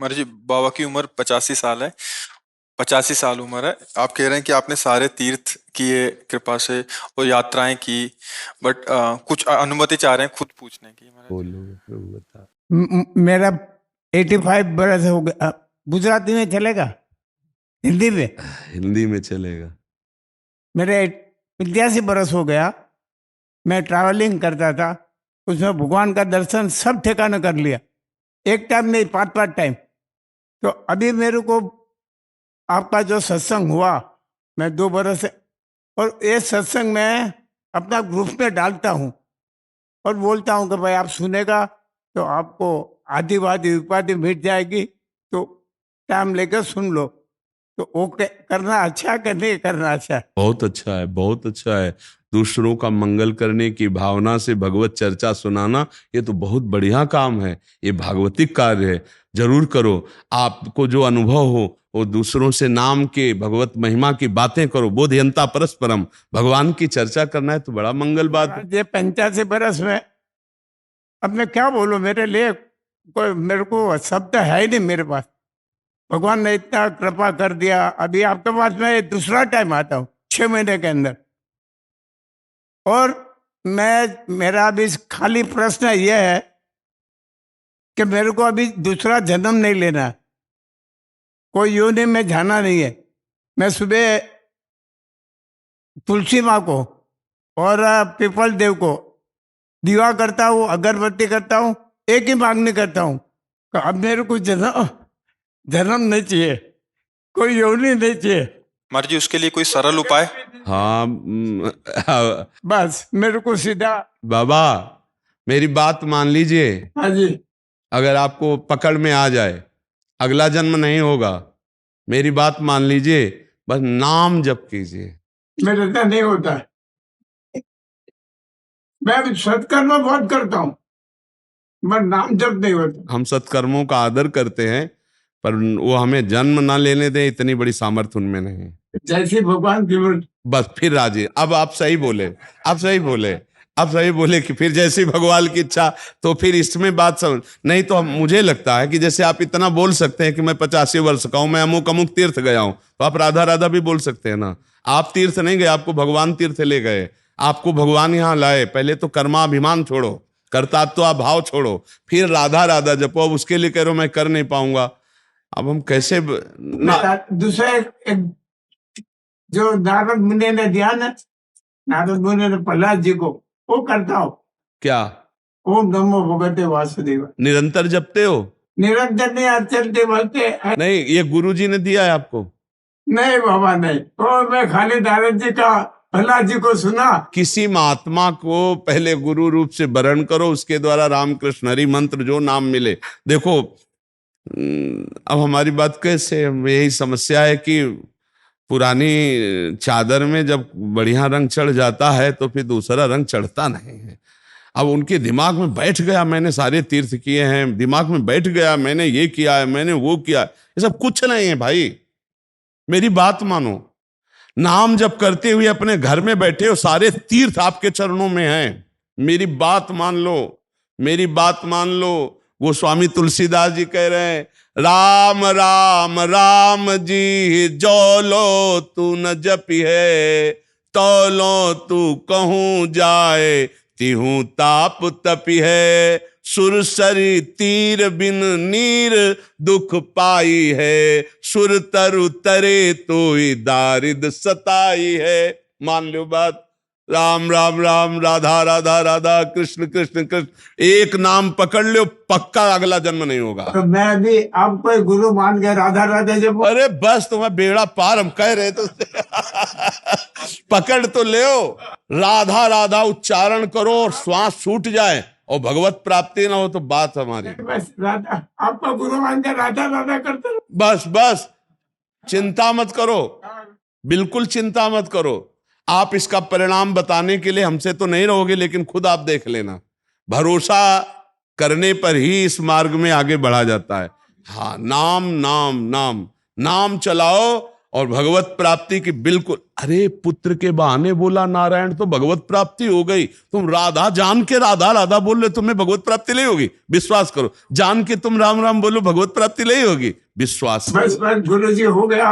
महाराज जी, बाबा की उम्र 85 साल है। 85 साल उम्र है। आप कह रहे हैं कि आपने सारे तीर्थ किए कृपा से और यात्राएं की, बट कुछ अनुमति चाह रहे हैं खुद पूछने की महाराज जी। बोलो प्रभु बता। मेरा 85 बरस हो गया। गुजराती में चलेगा? हिंदी में? हिंदी में चलेगा। मेरे 85 बरस हो गया। मैं ट्रैवलिंग करता था, उसमें भगवान का दर्शन सब ठिकाने कर लिया, एक टाइम नहीं, 5 5 टाइम। तो अभी मेरे को आपका जो सत्संग हुआ, मैं 2 बरस से, और ये सत्संग मैं अपना ग्रुप में डालता हूँ और बोलता हूँ कि भाई आप सुनेगा तो आपको आदिवादी उपाधि मिट जाएगी, तो टाइम लेकर सुन लो। तो ओके, करना अच्छा है कि नहीं करना अच्छा है? बहुत अच्छा है, बहुत अच्छा है। दूसरों का मंगल करने की भावना से भगवत चर्चा सुनाना, ये तो बहुत बढ़िया काम है। ये भागवतिक कार्य है, जरूर करो। आपको जो अनुभव हो वो दूसरों से नाम के भगवत महिमा की बातें करो। बोधयंता परस्परम, भगवान की चर्चा करना है तो बड़ा मंगल बात है। ये 85 बरस में अब मैं क्या बोलूं, मेरे लिए कोई, मेरे को शब्द है ही नहीं मेरे पास। भगवान ने इतना कृपा कर दिया। अभी आपके पास मैं दूसरा टाइम आता हूँ 6 महीने के अंदर, और मेरा अभी खाली प्रश्न यह है कि मेरे को अभी दूसरा जन्म नहीं लेना है, कोई योनि में जाना नहीं है। मैं सुबह तुलसी माँ को और पीपल देव को दीवा करता हूँ, अगरबत्ती करता हूँ, एक ही मांगनी करता हूँ कि अब मेरे को जन्म जन्म नहीं चाहिए, कोई योनि नहीं चाहिए। महाराज जी, उसके लिए कोई सरल उपाय? हाँ बस मेरे को सीधा। बाबा मेरी बात मान लीजिए। हाँ जी। अगर आपको पकड़ में आ जाए, अगला जन्म नहीं होगा, मेरी बात मान लीजिए, बस नाम जप कीजिए। मेरे से नहीं होता है। मैं अभी सत्कर्म बहुत करता हूँ, पर नाम जप नहीं होता। हम सत्कर्मों का आदर करते हैं, पर वो हमें जन्म ना लेने दें, इतनी बड़ी सामर्थ्य उनमें नहीं है। जैसे भगवान की मर्जी। बस फिर राजी। अब आप सही बोले, आप सही बोले, आप सही बोले कि फिर जैसी भगवान की इच्छा। तो फिर इसमें बात समझ नहीं, तो मुझे लगता है कि जैसे आप इतना बोल सकते हैं कि मैं 85 वर्ष का हूं, मैं अमुक अमुक तीर्थ गया हूं, तो आप राधा राधा भी बोल सकते हैं ना। आप तीर्थ नहीं गए, आपको भगवान तीर्थ ले गए, आपको भगवान यहाँ लाए। पहले तो कर्माभिमान छोड़ो, कर्तात्व भाव छोड़ो, फिर राधा राधा जपो। अब उसके लिए कह रहे हो मैं कर नहीं पाऊंगा, अब हम कैसे ना। दूसरा एक जो नारद मुनि ने दिया ना, नारद मुनि ने प्रहलाद जी को, वो करता हूँ। क्या? ओम नमो भगवते वासुदेव। निरंतर जपते हो? निरंतर नहीं, चलते बोलते। नहीं, ये गुरुजी ने दिया है आपको? नहीं बाबा नहीं, तो मैं खाली नारद जी का, प्रहलाद जी को सुना। किसी महात्मा को पहले गुरु रूप से वरण करो, उसके द्वारा रामकृष्ण हरि मंत्र जो नाम मिले। देखो अब हमारी बात कैसे, यही समस्या है कि पुरानी चादर में जब बढ़िया रंग चढ़ जाता है तो फिर दूसरा रंग चढ़ता नहीं है। अब उनके दिमाग में बैठ गया मैंने सारे तीर्थ किए हैं, दिमाग में बैठ गया मैंने ये किया है, मैंने वो किया है। ये सब कुछ नहीं है भाई, मेरी बात मानो। नाम जब करते हुए अपने घर में बैठे हो, सारे तीर्थ आपके चरणों में हैं। मेरी बात मान लो, मेरी बात मान लो। वो स्वामी तुलसीदास जी कह रहे हैं, राम राम राम जी जो लो तू न जपी है, तो लो तू कहूं जाए तिहू ताप तपी है। सुरसरी तीर बिन नीर दुख पाई है, सुर तरु तरे तो दारिद सताई है। मान लो बात। राम राम राम, राधा राधा राधा, कृष्ण कृष्ण कृष्ण, एक नाम पकड़ लो, पक्का अगला जन्म नहीं होगा। तो मैं भी आपको गुरु मान के राधा राधा जब। अरे बस तुम्हें बेड़ा पार, हम कह रहे तो पकड़ तो ले, राधा राधा उच्चारण करो और श्वास छूट जाए और भगवत प्राप्ति ना हो तो बात हमारी। बस राधा, आपका गुरु मान के राधा राधा करते रहो। बस बस, चिंता मत करो, बिल्कुल चिंता मत करो। आप इसका परिणाम बताने के लिए हमसे तो नहीं रहोगे, लेकिन खुद आप देख लेना। भरोसा करने पर ही इस मार्ग में आगे बढ़ा जाता है। हाँ, नाम नाम नाम नाम चलाओ और भगवत प्राप्ति की बिल्कुल, अरे पुत्र के बहाने बोला नारायण तो भगवत प्राप्ति हो गई। तुम राधा जान के राधा राधा बोल रहे, तुम्हें भगवत प्राप्ति नहीं होगी, विश्वास करो। जान के तुम राम राम बोलो, भगवत प्राप्ति नहीं होगी, विश्वास करो। बस गुरु जी हो गया,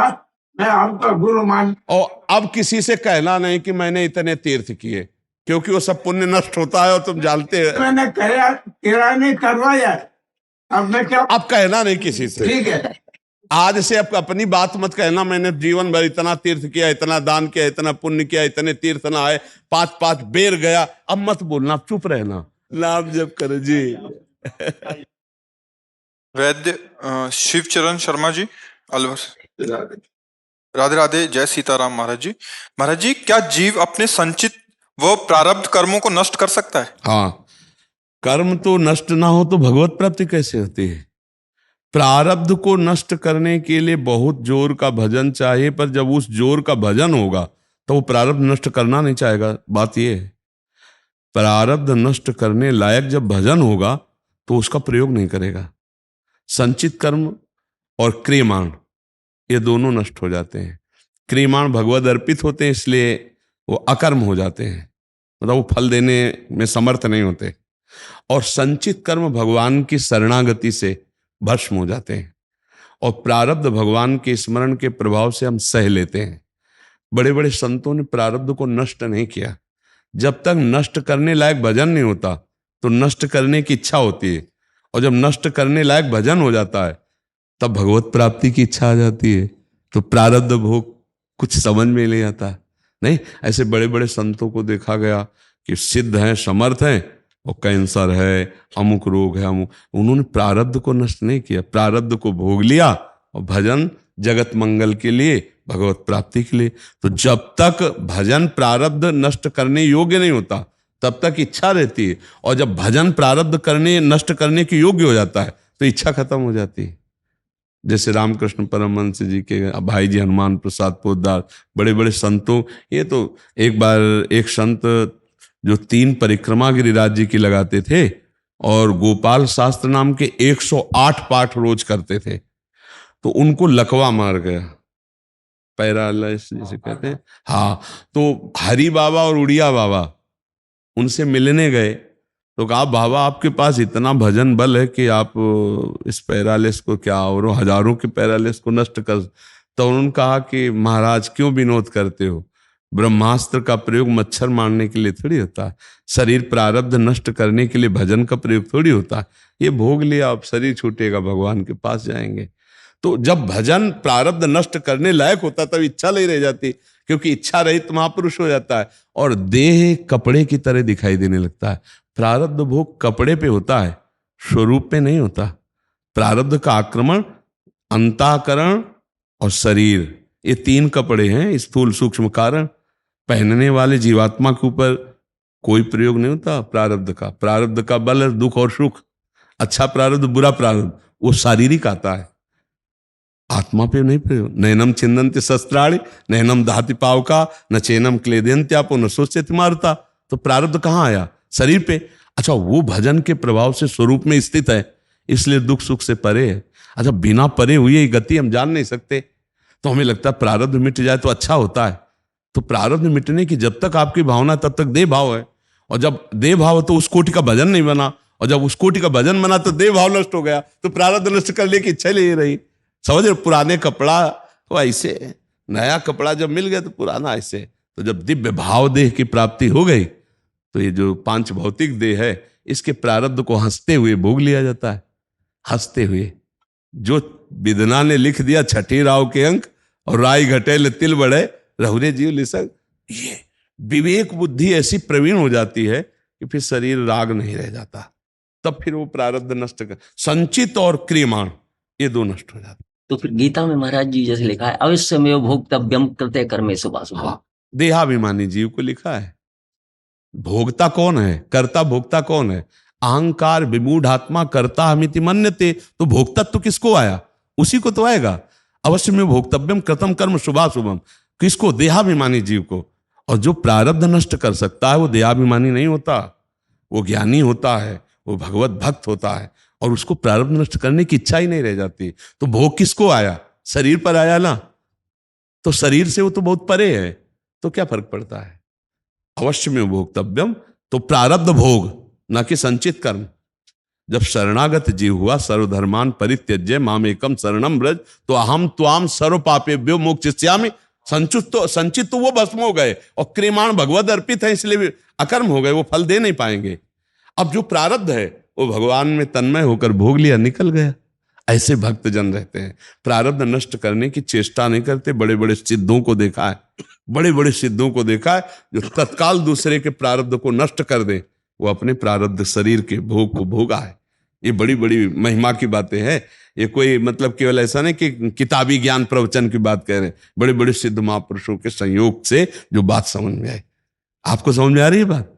मैं आपका गुरु मान। और अब किसी से कहना नहीं कि मैंने इतने तीर्थ किए, क्योंकि वो सब पुण्य नष्ट होता है और तुम जानते हो। मैंने किराया नहीं करवाया, अब मैं क्या, अब कहना नहीं किसी से। ठीक है, आज से अब अपनी बात मत कहना, मैंने जीवन भर इतना तीर्थ किया, इतना दान किया, इतना पुण्य किया, इतने तीर्थ ना आए, 5-5 बेर गया। अब मत बोलना, चुप रहना, नाम जप करो जी। वैद्य शिवचरण शर्मा जी, अलवर। राधे राधे, जय सीताराम महाराज जी। महाराज जी, क्या जीव अपने संचित व प्रारब्ध कर्मों को नष्ट कर सकता है? हाँ, कर्म तो नष्ट ना हो तो भगवत प्राप्ति कैसे होती है? प्रारब्ध को नष्ट करने के लिए बहुत जोर का भजन चाहिए, पर जब उस जोर का भजन होगा तो वो प्रारब्ध नष्ट करना नहीं चाहेगा। बात ये है, प्रारब्ध नष्ट करने लायक जब भजन होगा तो उसका प्रयोग नहीं करेगा। संचित कर्म और क्रियमाण, ये दोनों नष्ट हो जाते हैं। क्रियमाण भगवद अर्पित होते हैं, इसलिए वो अकर्म हो जाते हैं, मतलब वो फल देने में समर्थ नहीं होते। और संचित कर्म भगवान की शरणागति से भस्म हो जाते हैं, और प्रारब्ध भगवान के स्मरण के प्रभाव से हम सह लेते हैं। बड़े बड़े संतों ने प्रारब्ध को नष्ट नहीं किया। जब तक नष्ट करने लायक भजन नहीं होता तो नष्ट करने की इच्छा होती है, और जब नष्ट करने लायक भजन हो जाता है तब भगवत प्राप्ति की इच्छा आ जाती है। तो प्रारब्ध भोग कुछ समझ में नहीं आता। नहीं, ऐसे बड़े बड़े संतों को देखा गया कि सिद्ध हैं, समर्थ हैं, और कैंसर है, अमुक रोग है, अमुक, उन्होंने प्रारब्ध को नष्ट नहीं किया, प्रारब्ध को भोग लिया और भजन जगत मंगल के लिए, भगवत प्राप्ति के लिए। तो जब तक भजन प्रारब्ध नष्ट करने योग्य नहीं होता तब तक इच्छा रहती है, और जब भजन प्रारब्ध करने नष्ट करने के योग्य हो जाता है तो इच्छा खत्म हो जाती है। जैसे रामकृष्ण परमहंस जी के भाई जी हनुमान प्रसाद पोद्दार, बड़े बड़े संतों, ये तो एक बार एक संत जो 3 परिक्रमा गिरिराज जी की लगाते थे और गोपाल शास्त्र नाम के 108 पाठ रोज करते थे, तो उनको लकवा मार गया, पैरालिसिस जिसे कहते हैं। हाँ, तो हरि बाबा और उड़िया बाबा उनसे मिलने गए तो कहा, बाबा आपके पास इतना भजन बल है कि आप इस पैरालिस को क्या और हजारों के पैरालिस को नष्ट कर। तो उन्होंने कहा कि महाराज क्यों विनोद करते हो, ब्रह्मास्त्र का प्रयोग मच्छर मारने के लिए थोड़ी होता है, शरीर प्रारब्ध नष्ट करने के लिए भजन का प्रयोग थोड़ी होता है। ये भोग लिया, अब शरीर छूटेगा, भगवान के पास जाएंगे। तो जब भजन प्रारब्ध नष्ट करने लायक होता तब इच्छा नहीं रह जाती, क्योंकि इच्छा रहित महापुरुष हो जाता है और देह कपड़े की तरह दिखाई देने लगता है। प्रारब्ध भोग कपड़े पे होता है, स्वरूप पे नहीं होता। प्रारब्ध का आक्रमण अंतःकरण और शरीर, ये 3 कपड़े हैं, स्थूल सूक्ष्म कारण। पहनने वाले जीवात्मा के ऊपर कोई प्रयोग नहीं होता प्रारब्ध का। प्रारब्ध का बल है दुख और सुख, अच्छा प्रारब्ध बुरा प्रारब्ध, वो शारीरिक आता है, आत्मा पे नहीं प्रयोग। नैनम छिंदन्ति शस्त्राणि नैनम दहति पावका न चैनम क्लेदयन्त्यापो न सोच्यति मारुता। तो प्रारब्ध कहाँ आया? शरीर पे। अच्छा, वो भजन के प्रभाव से स्वरूप में स्थित है, इसलिए दुख सुख से परे है। अच्छा, बिना परे हुई गति हम जान नहीं सकते, तो हमें लगता है प्रारब्ध मिट जाए तो अच्छा होता है। तो प्रारब्ध मिटने की जब तक आपकी भावना तब तक देह भाव है, और जब देह भाव तो उस कोटि का भजन नहीं बना, और जब उस कोटि का भजन बना तो देह भाव नष्ट हो गया, तो प्रारब्ध नष्ट करने की इच्छा नहीं रही। समझ रहे? पुराने कपड़ा तो ऐसे, नया कपड़ा जब मिल गया तो पुराना ऐसे। तो जब दिव्य भाव देह की प्राप्ति हो गई तो ये जो 5 भौतिक देह है, इसके प्रारब्ध को हंसते हुए भोग लिया जाता है। हंसते हुए, जो विदना ने लिख दिया 6ठी राव के अंक, और राय घटे तिल बढ़े रहुरे जीव लिसक। ये विवेक बुद्धि ऐसी प्रवीण हो जाती है कि फिर शरीर राग नहीं रह जाता, तब फिर वो प्रारब्ध नष्ट कर, संचित और क्रियमाण ये 2 नष्ट हो जाते। तो फिर गीता में महाराज जी जैसे लिखा है, अवश्य में भोक्तव्यम कृते कर्मे शुभाशुभ। हाँ, देहाभिमानी जीव को लिखा है। भोक्ता कौन है? कर्ता भोक्ता कौन है? अहंकार विमूढ़ आत्मा कर्ता हमिति मन्यते। तो भोक्ता तो किसको आया? उसी को तो आएगा। अवश्य में भोक्तव्यम कृतम कर्म शुभाशुभम, किसको? देहाभिमानी जीव को। और जो प्रारब्ध नष्ट कर सकता है वो देहाभिमानी नहीं होता, वो ज्ञानी होता है, वो भगवत भक्त होता है, और उसको प्रारब्ध नष्ट करने की इच्छा ही नहीं रह जाती। तो भोग किसको आया? शरीर पर आया ना। तो शरीर से वो तो बहुत परे है, तो क्या फर्क पड़ता है। अवश्य में भोक्तव्यम, तो प्रारब्ध भोग ना कि संचित कर्म। जब शरणागत जीव हुआ, सर्वधर्मान परित्यज्य माम एकम शरणम ब्रज, तो अहम त्वाम सर्व पापेभ्यो मोक्षयिष्यामि। संचित तो वो भस्म हो गए, और क्रियमाण भगवद अर्पित है, इसलिए भी अकर्म हो गए, वो फल दे नहीं पाएंगे। अब जो प्रारब्ध है वो भगवान में तन्मय होकर भोग लिया, निकल गया। ऐसे भक्त जन रहते हैं, प्रारब्ध नष्ट करने की चेष्टा नहीं करते। बड़े बड़े सिद्धों को देखा है, बड़े बड़े सिद्धों को देखा है, जो तत्काल दूसरे के प्रारब्ध को नष्ट कर दे, वो अपने प्रारब्ध शरीर के भोग को भोगा है। ये बड़ी बड़ी महिमा की बातें हैं। ये कोई मतलब केवल ऐसा नहीं कि किताबी ज्ञान प्रवचन की बात कह रहे हैं, बड़े बड़े सिद्ध महापुरुषों के संयोग से जो बात समझ में आई। आपको समझ में आ रही है बात?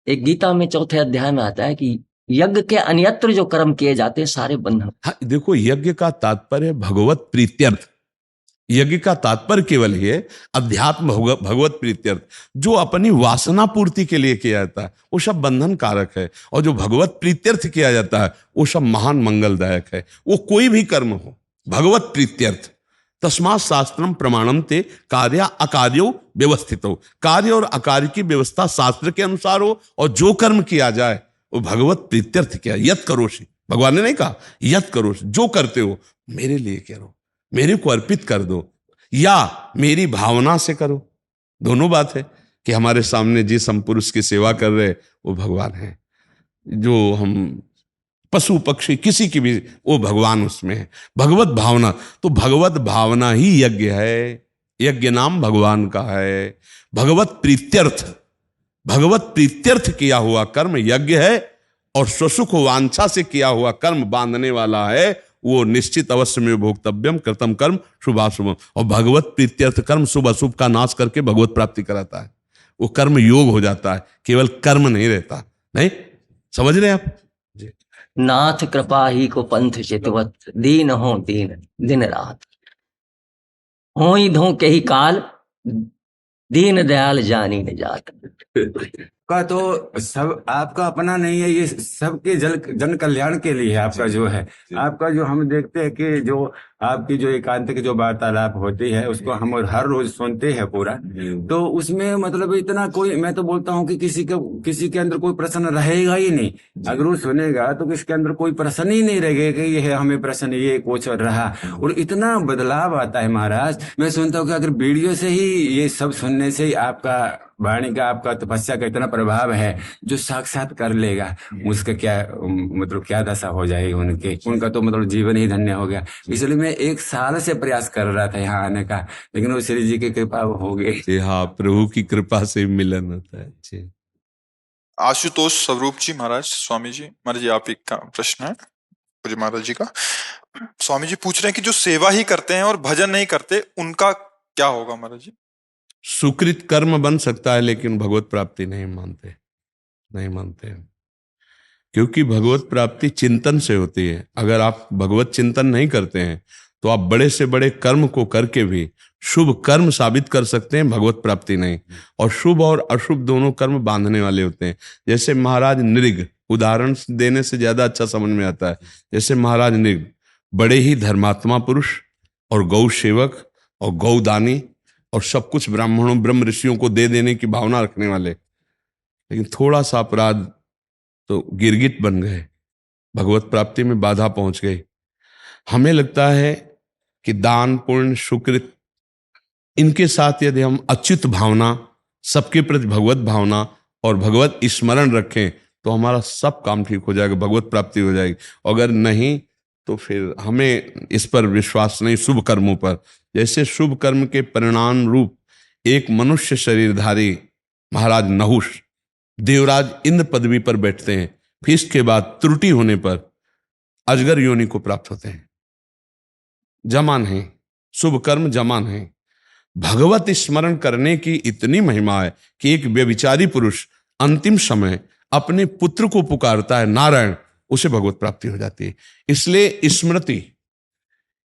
एक गीता में 4थे अध्याय में आता है कि यज्ञ के अन्यत्र जो कर्म किए जाते हैं सारे बंधन। हाँ, देखो, यज्ञ का तात्पर्य भगवत प्रीत्यर्थ। यज्ञ का तात्पर्य केवल ये अध्यात्म भगवत प्रीत्यर्थ, जो अपनी वासना पूर्ति के लिए किया जाता है वो सब बंधन कारक है, और जो भगवत प्रीत्यर्थ किया जाता है वो सब महान मंगलदायक है। वो कोई भी कर्म हो, भगवत प्रीत्यर्थ। तस्मात् शास्त्रम प्रमाणम ते कार्य अकार्यो व्यवस्थित हो। कार्य और अकार्य की व्यवस्था शास्त्र के अनुसार हो, और जो कर्म किया जाए वो भगवत प्रीत्यर्थ किया। यत करोषि, भगवान ने नहीं कहा यत करोषि, जो करते हो मेरे लिए करो, मेरे को अर्पित कर दो, या मेरी भावना से करो। दोनों बात है कि हमारे सामने जिस हम पुरुष की सेवा कर रहे वो भगवान है, जो हम पशु पक्षी किसी की भी, वो भगवान उसमें है। भगवत भावना, तो भगवत भावना ही यज्ञ है। यज्ञ नाम भगवान का है। भगवत प्रीत्यर्थ, भगवत प्रीत्यर्थ किया हुआ कर्म यज्ञ है, और स्वसुख वांछा से किया हुआ कर्म बांधने वाला है, वो निश्चित अवश्य में भोक्तव्यम कृतम कर्म शुभाशुभम। और भगवत प्रीत्यर्थ कर्म शुभ अशुभ का नाश करके भगवत प्राप्ति कराता है। वो कर्म योग हो जाता है, केवल कर्म नहीं रहता। नहीं समझ रहे आप जी? नाथ कृपा ही को पंथ चितवत, दीन हो दीन दिन रात, हो ही धो के ही काल, दीन दयाल जानी न जात। का तो सब आपका अपना नहीं है, ये सबके जन कल्याण के लिए है आपका जो है। आपका जो हम देखते हैं कि जो आपकी जो एकांतिक जो वार्तालाप होती है उसको हम हर रोज सुनते हैं पूरा, तो उसमें मतलब इतना कोई, मैं तो बोलता हूँ कि किसी के अंदर कोई प्रश्न रहेगा ही नहीं। अगर वो सुनेगा तो किसके अंदर कोई प्रश्न ही नहीं रहेगा कि ये हमें प्रश्न ये कुछ रहा। और इतना बदलाव आता है महाराज, मैं सुनता हूँ कि अगर वीडियो से ही ये सब सुनने से ही आपका वाणी का, आपका तपस्या का इतना प्रभाव है, जो साक्षात कर लेगा उसका क्या मतलब क्या दशा हो जाएगी उनका तो मतलब जीवन ही धन्य हो गया। इसलिए मैं 1 साल से प्रयास कर रहा था यहाँ आने का, लेकिन वो श्री जी की कृपा हो गई। हाँ, प्रभु की कृपा से मिलन होता है जी। आशुतोष स्वरूप जी महाराज, स्वामी जी महाराज जी, आप एक का प्रश्न है पूज्य महाराज जी का। स्वामी जी पूछ रहे हैं कि जो सेवा ही करते हैं और भजन नहीं करते उनका क्या होगा महाराज जी? सुकृत कर्म बन सकता है, लेकिन भगवत प्राप्ति नहीं मानते, नहीं मानते। क्योंकि भगवत प्राप्ति चिंतन से होती है। अगर आप भगवत चिंतन नहीं करते हैं तो आप बड़े से बड़े कर्म को करके भी शुभ कर्म साबित कर सकते हैं, भगवत प्राप्ति नहीं। और शुभ और अशुभ दोनों कर्म बांधने वाले होते हैं। जैसे महाराज नृग, उदाहरण देने से ज्यादा अच्छा समझ में आता है। जैसे महाराज नृग बड़े ही धर्मात्मा पुरुष और गौ सेवक और गौदानी और सब कुछ ब्राह्मणों ब्रह्म ऋषियों को दे देने की भावना रखने वाले, लेकिन थोड़ा सा अपराध तो गिरगिट बन गए, भगवत प्राप्ति में बाधा पहुंच गई। हमें लगता है कि दान पुण्य सुकृत इनके साथ यदि हम अच्युत भावना, सबके प्रति भगवत भावना और भगवत स्मरण रखें तो हमारा सब काम ठीक हो जाएगा, भगवत प्राप्ति हो जाएगी। अगर नहीं तो फिर हमें इस पर विश्वास नहीं, शुभ कर्मों पर। जैसे शुभ कर्म के परिणाम रूप एक मनुष्य शरीरधारी महाराज नहुष देवराज इंद्र पदवी पर बैठते हैं, फिर इसके बाद त्रुटि होने पर अजगर योनि को प्राप्त होते हैं। जमान है, शुभ कर्म जमान है। भगवत स्मरण करने की इतनी महिमा है कि एक व्यभिचारी पुरुष अंतिम समय अपने पुत्र को पुकारता है नारायण, उसे भगवत प्राप्ति हो जाती है। इसलिए स्मृति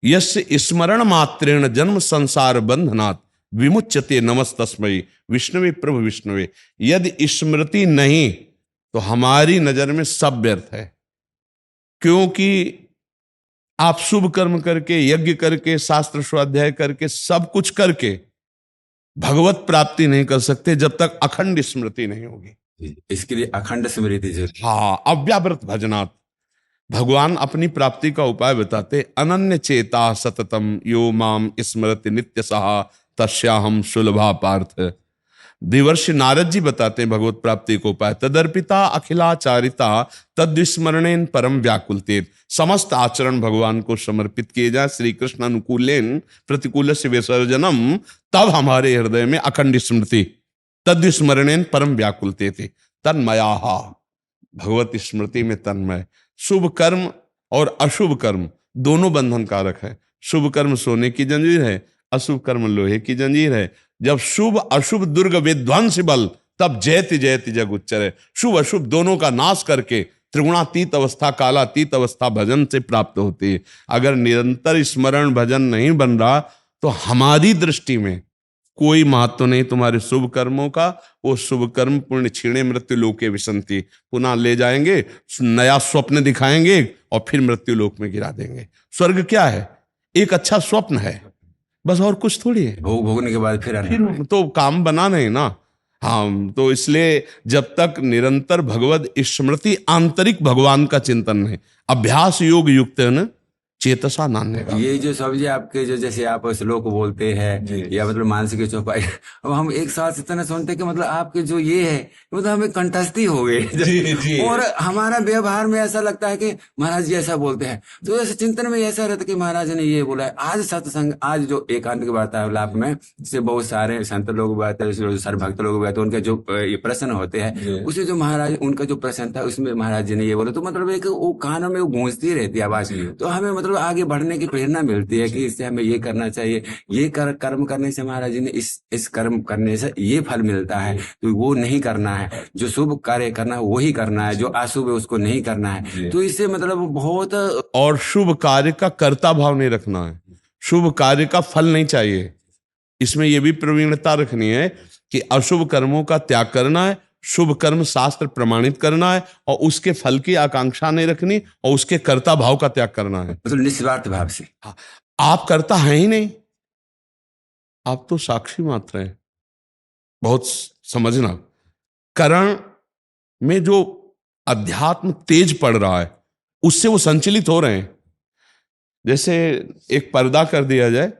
यस्य स्मरण मात्रेण जन्म संसार बंधनात् विमुच्यते नमस्तस्मै विष्णुवे प्रभु विष्णुवे। यदि स्मृति नहीं तो हमारी नजर में सब व्यर्थ है, क्योंकि आप शुभ कर्म करके, यज्ञ करके, शास्त्र स्वाध्याय करके, सब कुछ करके भगवत प्राप्ति नहीं कर सकते जब तक अखंड स्मृति नहीं होगी। इसके लिए अखंड स्मृति जरूरी। हाँ, अव्यावृत भजनात् भगवान अपनी प्राप्ति का उपाय बताते। अनन्य चेता सततम यो माम स्मरति नित्य सहा तस्याहम सुलभा पार्थ। देवर्षि नारद जी बताते हैं भगवत प्राप्ति को उपाय। तदर्पिता अखिलाचारिता तद्विस्मरणेन परम व्याकुलतेत। समस्त आचरण भगवान को समर्पित किए जाए, श्री कृष्ण अनुकूलेन प्रतिकूल से विसर्जनम, तब हमारे हृदय में अखंड स्मृति। तद्विस्मरणेन परम व्याकुलतेत तन्मयाहा, भगवत स्मृति में तन्मय। शुभ कर्म और अशुभ कर्म दोनों बंधन कारक है। शुभ कर्म सोने की जंजीर है, अशुभ कर्म लोहे की जंजीर है। जब शुभ अशुभ दुर्ग विध्वंस बल, तब जयति जयति जग उच्चर। शुभ अशुभ दोनों का नाश करके त्रिगुणातीत अवस्था, कालातीत अवस्था भजन से प्राप्त होती है। अगर निरंतर स्मरण भजन नहीं बन रहा तो हमारी दृष्टि में कोई महत्व नहीं तुम्हारे शुभ कर्मों का। वो शुभ कर्म पुण्य क्षीणे मृत्यु लोके विसंति, पुनः ले जाएंगे, नया स्वप्न दिखाएंगे और फिर मृत्यु लोक में गिरा देंगे। स्वर्ग क्या है? एक अच्छा स्वप्न है, बस, और कुछ थोड़ी है। भोगने के बाद फिर तो काम बना नहीं ना। हाँ, तो इसलिए जब तक निरंतर भगवत स्मृति, आंतरिक भगवान का चिंतन नहीं, अभ्यास योग युक्त है ना, चेतसा नान्य का। ये जो सब्जी आपके जो जैसे आप श्लोक बोलते हैं या मतलब मानसिक चौपाई, अब हम एक साथ इतना सुनते हैं कि मतलब आपके जो ये है मतलब हमें कंठस्थी हो गई। और हमारा व्यवहार में ऐसा लगता है कि महाराज जी ऐसा बोलते हैं, तो ऐसे चिंतन में ऐसा रहता है कि महाराज ने ये बोला है। आज सत्संग, आज जो एकांत की वार्तालाप में जैसे बहुत सारे संत लोग बात, सर भक्त लोग बात, उनके जो प्रश्न होते हैं, उसे जो महाराज उनका जो प्रश्न था उसमें महाराज जी ने ये बोला, तो मतलब एक वो कानों में वो गूंजती रहती है आवाज। तो हमें मतलब आगे बढ़ने की प्रेरणा मिलती है कि इससे हमें ये करना चाहिए, ये कर्म करने से महाराज जी ने इस कर्म करने से ये फल मिलता है, तो वो नहीं करना है। जो शुभ कार्य करना है वही करना है, जो अशुभ है उसको नहीं करना है। तो इससे मतलब बहुत, और शुभ कार्य का कर्ता भाव नहीं रखना है, शुभ कार्य का फल नहीं चाहिए। इसमें यह भी प्रवीणता रखनी है कि अशुभ कर्मों का त्याग करना है, शुभ कर्म शास्त्र प्रमाणित करना है, और उसके फल की आकांक्षा नहीं रखनी, और उसके कर्ता भाव का त्याग करना है। मतलब निस्वार्थ भाव से। आप कर्ता हैं ही नहीं, आप तो साक्षी मात्र हैं। बहुत समझना, करण में जो अध्यात्म तेज पड़ रहा है उससे वो संचलित हो रहे हैं। जैसे एक पर्दा कर दिया जाए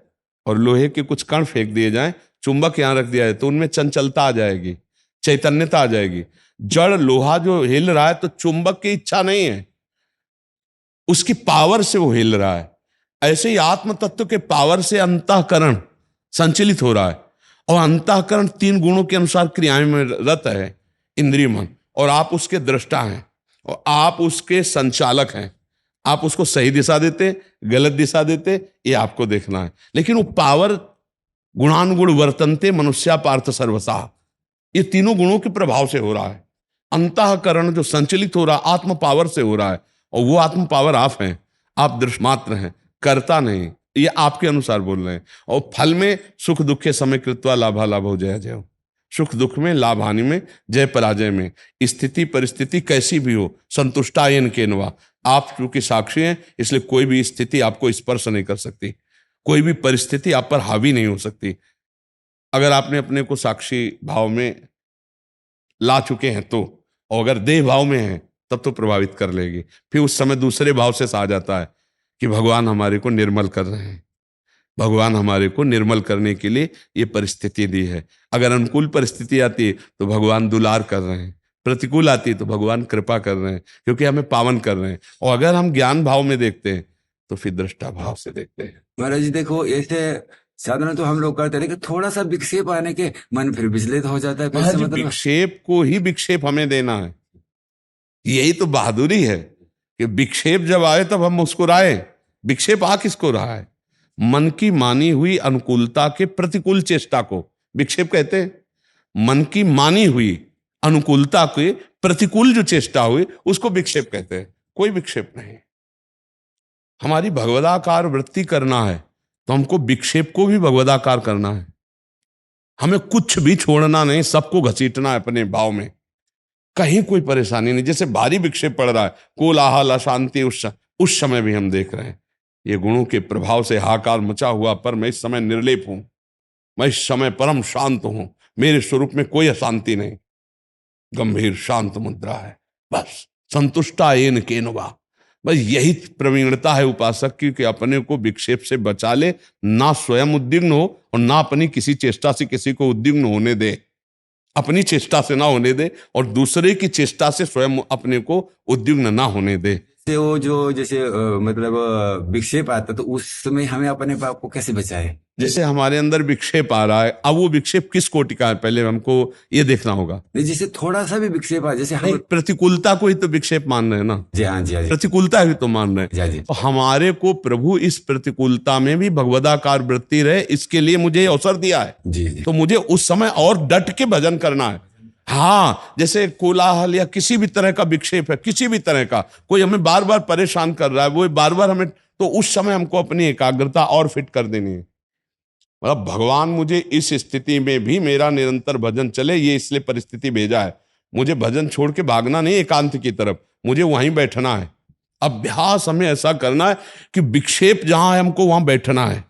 और लोहे के कुछ कण फेंक दिए जाएं, चुंबक यहां रख दिया जाए, तो उनमें चंचलता आ जाएगी, चैतन्यता आ जाएगी। जड़ लोहा जो हिल रहा है तो चुंबक की इच्छा नहीं है, उसकी पावर से वो हिल रहा है। ऐसे ही आत्म तत्व के पावर से अंतःकरण संचलित हो रहा है, और अंतःकरण 3 गुणों के अनुसार क्रियाएं में रत है, इंद्रिय मन, और आप उसके दृष्टा हैं और आप उसके संचालक हैं। आप उसको सही दिशा देते, गलत दिशा देते, ये आपको देखना है। लेकिन वो पावर गुणानुगुण वर्तन्ते मनुष्या पार्थ सर्वसा, ये तीनों गुणों के प्रभाव से हो रहा है। अंतःकरण जो संचलित हो रहा है आत्म पावर से हो रहा है, और वो आत्म पावर आप हैं। आप दृश्यमात्र हैं, कर्ता नहीं। ये आपके अनुसार बोल रहे हैं। और फल में सुख दुखे समय कृत्वा लाभा लाभो जय जय। सुख दुख में, लाभ हानि में, जय पराजय में, स्थिति परिस्थिति कैसी भी हो, संतुष्टायन केनवा। आप चूंकि साक्षी हैं इसलिए कोई भी स्थिति आपको स्पर्श नहीं कर सकती, कोई भी परिस्थिति आप पर हावी नहीं हो सकती। अगर आपने अपने को साक्षी भाव में ला चुके हैं तो, और अगर देह भाव में है तब तो प्रभावित कर लेगी। फिर उस समय दूसरे भाव से आ जाता है कि भगवान हमारे को निर्मल कर रहे हैं, भगवान हमारे को निर्मल करने के लिए ये परिस्थिति दी है। अगर अनुकूल परिस्थिति आती है तो भगवान दुलार कर रहे हैं, प्रतिकूल आती है तो भगवान कृपा कर रहे हैं, क्योंकि हमें पावन कर रहे हैं। और अगर हम ज्ञान भाव में देखते हैं तो फिर दृष्टा भाव से देखते हैं। महाराज जी देखो, ऐसे साधना तो हम लोग करते हैं, लेकिन थोड़ा सा विक्षेप आने के मन फिर विचलित हो जाता है। फिर से मतलब विक्षेप को ही विक्षेप हमें देना है। यही तो बहादुरी है कि विक्षेप जब आए तब हम मुस्कुराए। विक्षेप आ किसको रहा है? मन की मानी हुई अनुकूलता के प्रतिकूल चेष्टा को विक्षेप कहते हैं। मन की मानी हुई अनुकूलता के प्रतिकूल जो चेष्टा हुई उसको विक्षेप कहते हैं। कोई विक्षेप नहीं। हमारी भगवदाकार वृत्ति करना है तो हमको विक्षेप को भी भगवदाकार करना है। हमें कुछ भी छोड़ना नहीं, सबको घसीटना है अपने भाव में, कहीं कोई परेशानी नहीं। जैसे भारी विक्षेप पड़ रहा है, कोलाहल अशांति, उस समय भी हम देख रहे हैं ये गुणों के प्रभाव से हाहाकार मचा हुआ, पर मैं इस समय निर्लेप हूं, मैं इस समय परम शांत हूं, मेरे स्वरूप में कोई अशांति नहीं, गंभीर शांत मुद्रा है, बस संतुष्टा येन केनवा। बस यही प्रवीणता है उपासक की, कि अपने को विक्षेप से बचा ले, ना स्वयं उद्विग्न हो और ना अपनी किसी चेष्टा से किसी को उद्विग्न होने दे, अपनी चेष्टा से ना होने दे और दूसरे की चेष्टा से स्वयं अपने को उद्विग्न ना होने दे। से वो जो जैसे मतलब विक्षेप आता है, तो उस समय हमें अपने आप को कैसे बचाए? जैसे हमारे अंदर विक्षेप आ रहा है, अब वो विक्षेप किस कोटि का है पहले हमको ये देखना होगा। नहीं, जैसे थोड़ा सा भी विक्षेप आ, जैसे नहीं, हम, प्रतिकूलता को ही तो विक्षेप मान रहे हैं ना, जी हाँ, जी हाँ, जी प्रतिकूलता ही तो मान रहे हाँ, हैं। जी। तो हमारे को प्रभु इस प्रतिकूलता में भी भगवदाकार वृत्ति रहे, इसके लिए मुझे ये अवसर दिया है। जी, जी। तो मुझे उस समय और डट के भजन करना है। हाँ, जैसे कोलाहल या किसी भी तरह का विक्षेप है, किसी भी तरह का, कोई हमें बार बार परेशान कर रहा है, वो बार बार हमें, तो उस समय हमको अपनी एकाग्रता और फिट कर देनी है। मतलब भगवान मुझे इस स्थिति में भी मेरा निरंतर भजन चले, ये इसलिए परिस्थिति भेजा है। मुझे भजन छोड़ के भागना नहीं एकांत की तरफ, मुझे वहीं बैठना है। अभ्यास हमें ऐसा करना है कि विक्षेप जहां है हमको वहां बैठना है,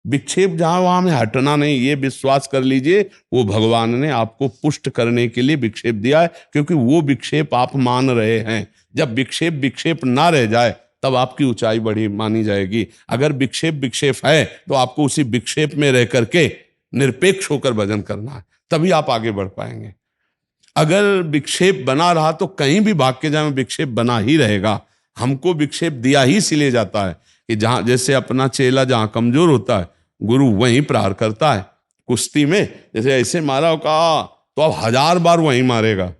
विक्षेप जहां वहां हमें हटना नहीं। ये विश्वास कर लीजिए, वो भगवान ने आपको पुष्ट करने के लिए विक्षेप दिया है, क्योंकि वो विक्षेप आप मान रहे हैं। जब विक्षेप विक्षेप ना रह जाए तब आपकी ऊंचाई बड़ी मानी जाएगी। अगर विक्षेप विक्षेप है तो आपको उसी विक्षेप में रह करके निरपेक्ष होकर भजन करना है, तभी आप आगे बढ़ पाएंगे। अगर विक्षेप बना रहा तो कहीं भी भाग के जाए विक्षेप बना ही रहेगा। हमको विक्षेप दिया ही इसीलिए जाता है कि जहां, जैसे अपना चेला जहां कमजोर होता है, गुरु वहीं प्रहार करता है। कुश्ती में जैसे ऐसे मारा कहा तो अब 1000 बार वहीं मारेगा,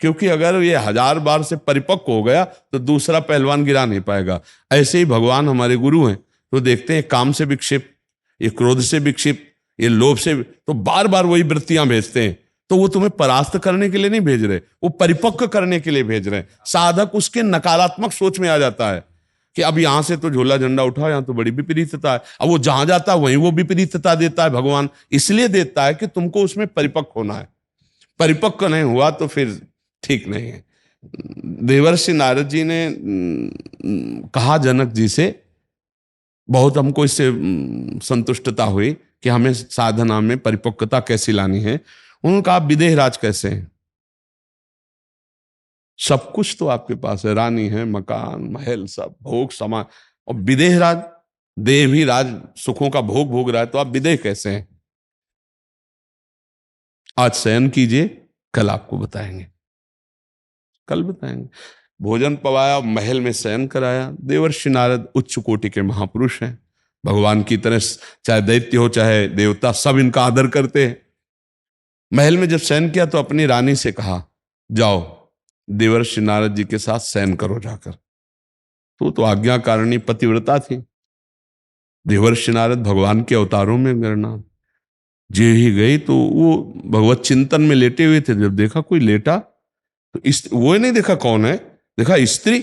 क्योंकि अगर ये 1000 बार से परिपक्व हो गया तो दूसरा पहलवान गिरा नहीं पाएगा। ऐसे ही भगवान हमारे गुरु हैं, तो देखते हैं काम से विक्षेप, ये क्रोध से विक्षेप, ये लोभ से, तो बार बार वही वृत्तियां भेजते हैं। तो वो तुम्हें परास्त करने के लिए नहीं भेज रहे, वो परिपक्व करने के लिए भेज रहे हैं। साधक उसके नकारात्मक सोच में आ जाता है कि अब यहां से तो झोला झंडा उठाओ, यहां तो बड़ी विपरीतता है। अब वो जहां जाता है वहीं वो विपरीतता देता है। भगवान इसलिए देता है कि तुमको उसमें परिपक्व होना है। परिपक्व नहीं हुआ तो फिर ठीक नहीं है। देवर्षि नारद जी ने कहा जनक जी से, बहुत हमको इससे संतुष्टता हुई कि हमें साधना में परिपक्वता कैसी लानी है। उन्होंने कहा, विदेह राज कैसे हैं? सब कुछ तो आपके पास है, रानी है, मकान महल, सब भोग समान, और विदेह राज, देह भी राज सुखों का भोग भोग रहा है, तो आप विदेह कैसे हैं? आज शयन कीजिए, कल आपको बताएंगे, कल बताएंगे। भोजन पवाया, महल में शयन कराया। देवर्षि नारद उच्च कोटि के महापुरुष हैं, भगवान की तरह, चाहे दैत्य हो चाहे देवता, सब इनका आदर करते हैं। महल में जब शयन किया तो अपनी रानी से कहा, जाओ देवर्षि नारद जी के साथ शयन करो जाकर। तो आज्ञाकारिणी पतिव्रता थी। देवर्षि नारद भगवान के अवतारों में गणना, जे ही गई तो वो भगवत चिंतन में लेटे हुए थे। जब देखा कोई लेटा तो वो नहीं देखा कौन है, देखा स्त्री।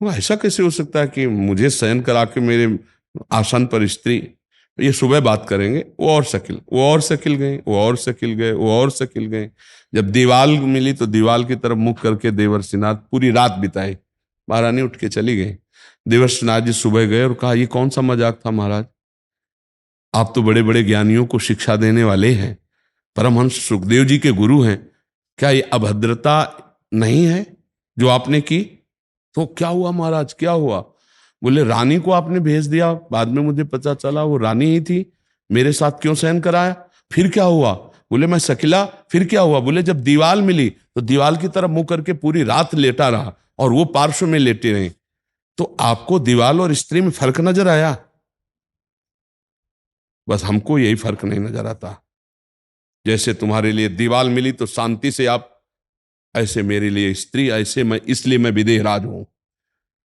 वो ऐसा कैसे हो सकता है कि मुझे शयन करा के मेरे आसन पर स्त्री? ये सुबह बात करेंगे। वो और शकील, वो और शकील गए, वो और शकील गए, वो और शकील गए। जब दीवाल मिली तो दीवाल की तरफ मुख करके देवर्षिनाथ पूरी रात बिताई। महारानी उठ के चली गई। देवर्षिनाथ जी सुबह गए और कहा, ये कौन सा मजाक था महाराज? आप तो बड़े बड़े ज्ञानियों को शिक्षा देने वाले हैं, परमहंस सुखदेव जी के गुरु हैं, क्या ये अभद्रता नहीं है जो आपने की? तो क्या हुआ महाराज, क्या हुआ? बोले, रानी को आपने भेज दिया, बाद में मुझे पता चला वो रानी ही थी, मेरे साथ क्यों शयन कराया? फिर क्या हुआ? बोले, मैं सकिला। फिर क्या हुआ? बोले, जब दीवाल मिली तो दीवाल की तरफ मुंह करके पूरी रात लेटा रहा और वो पार्श्व में लेटे रहे। तो आपको दीवाल और स्त्री में फर्क नजर आया? बस हमको यही फर्क नहीं नजर आता। जैसे तुम्हारे लिए दीवाल मिली तो शांति से आप, ऐसे मेरे लिए स्त्री, ऐसे मैं, इसलिए मैं विदेह राज हूं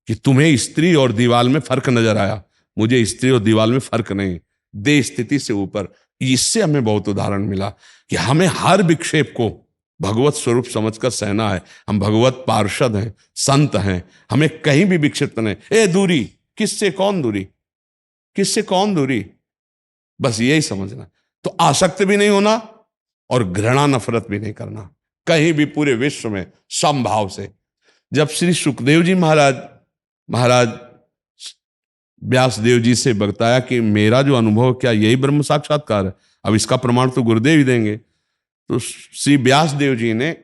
कि तुम्हें स्त्री और दीवाल में फर्क नजर आया, मुझे स्त्री और दीवाल में फर्क नहीं। देह स्थिति से ऊपर। इससे हमें बहुत उदाहरण मिला कि हमें हर विक्षेप को भगवत स्वरूप समझकर सहना है। हम भगवत पार्षद हैं, संत हैं, हमें कहीं भी विक्षिप्त नहीं। ए दूरी, किससे कौन दूरी, किससे कौन दूरी, बस यही समझना। तो आसक्त भी नहीं होना और घृणा नफरत भी नहीं करना, कहीं भी पूरे विश्व में समभाव से। जब श्री सुखदेव जी महाराज व्यास देव जी से बताया कि मेरा जो अनुभव, क्या यही ब्रह्म साक्षात्कार है? अब इसका प्रमाण तो गुरुदेव ही देंगे। तो श्री व्यास देव जी ने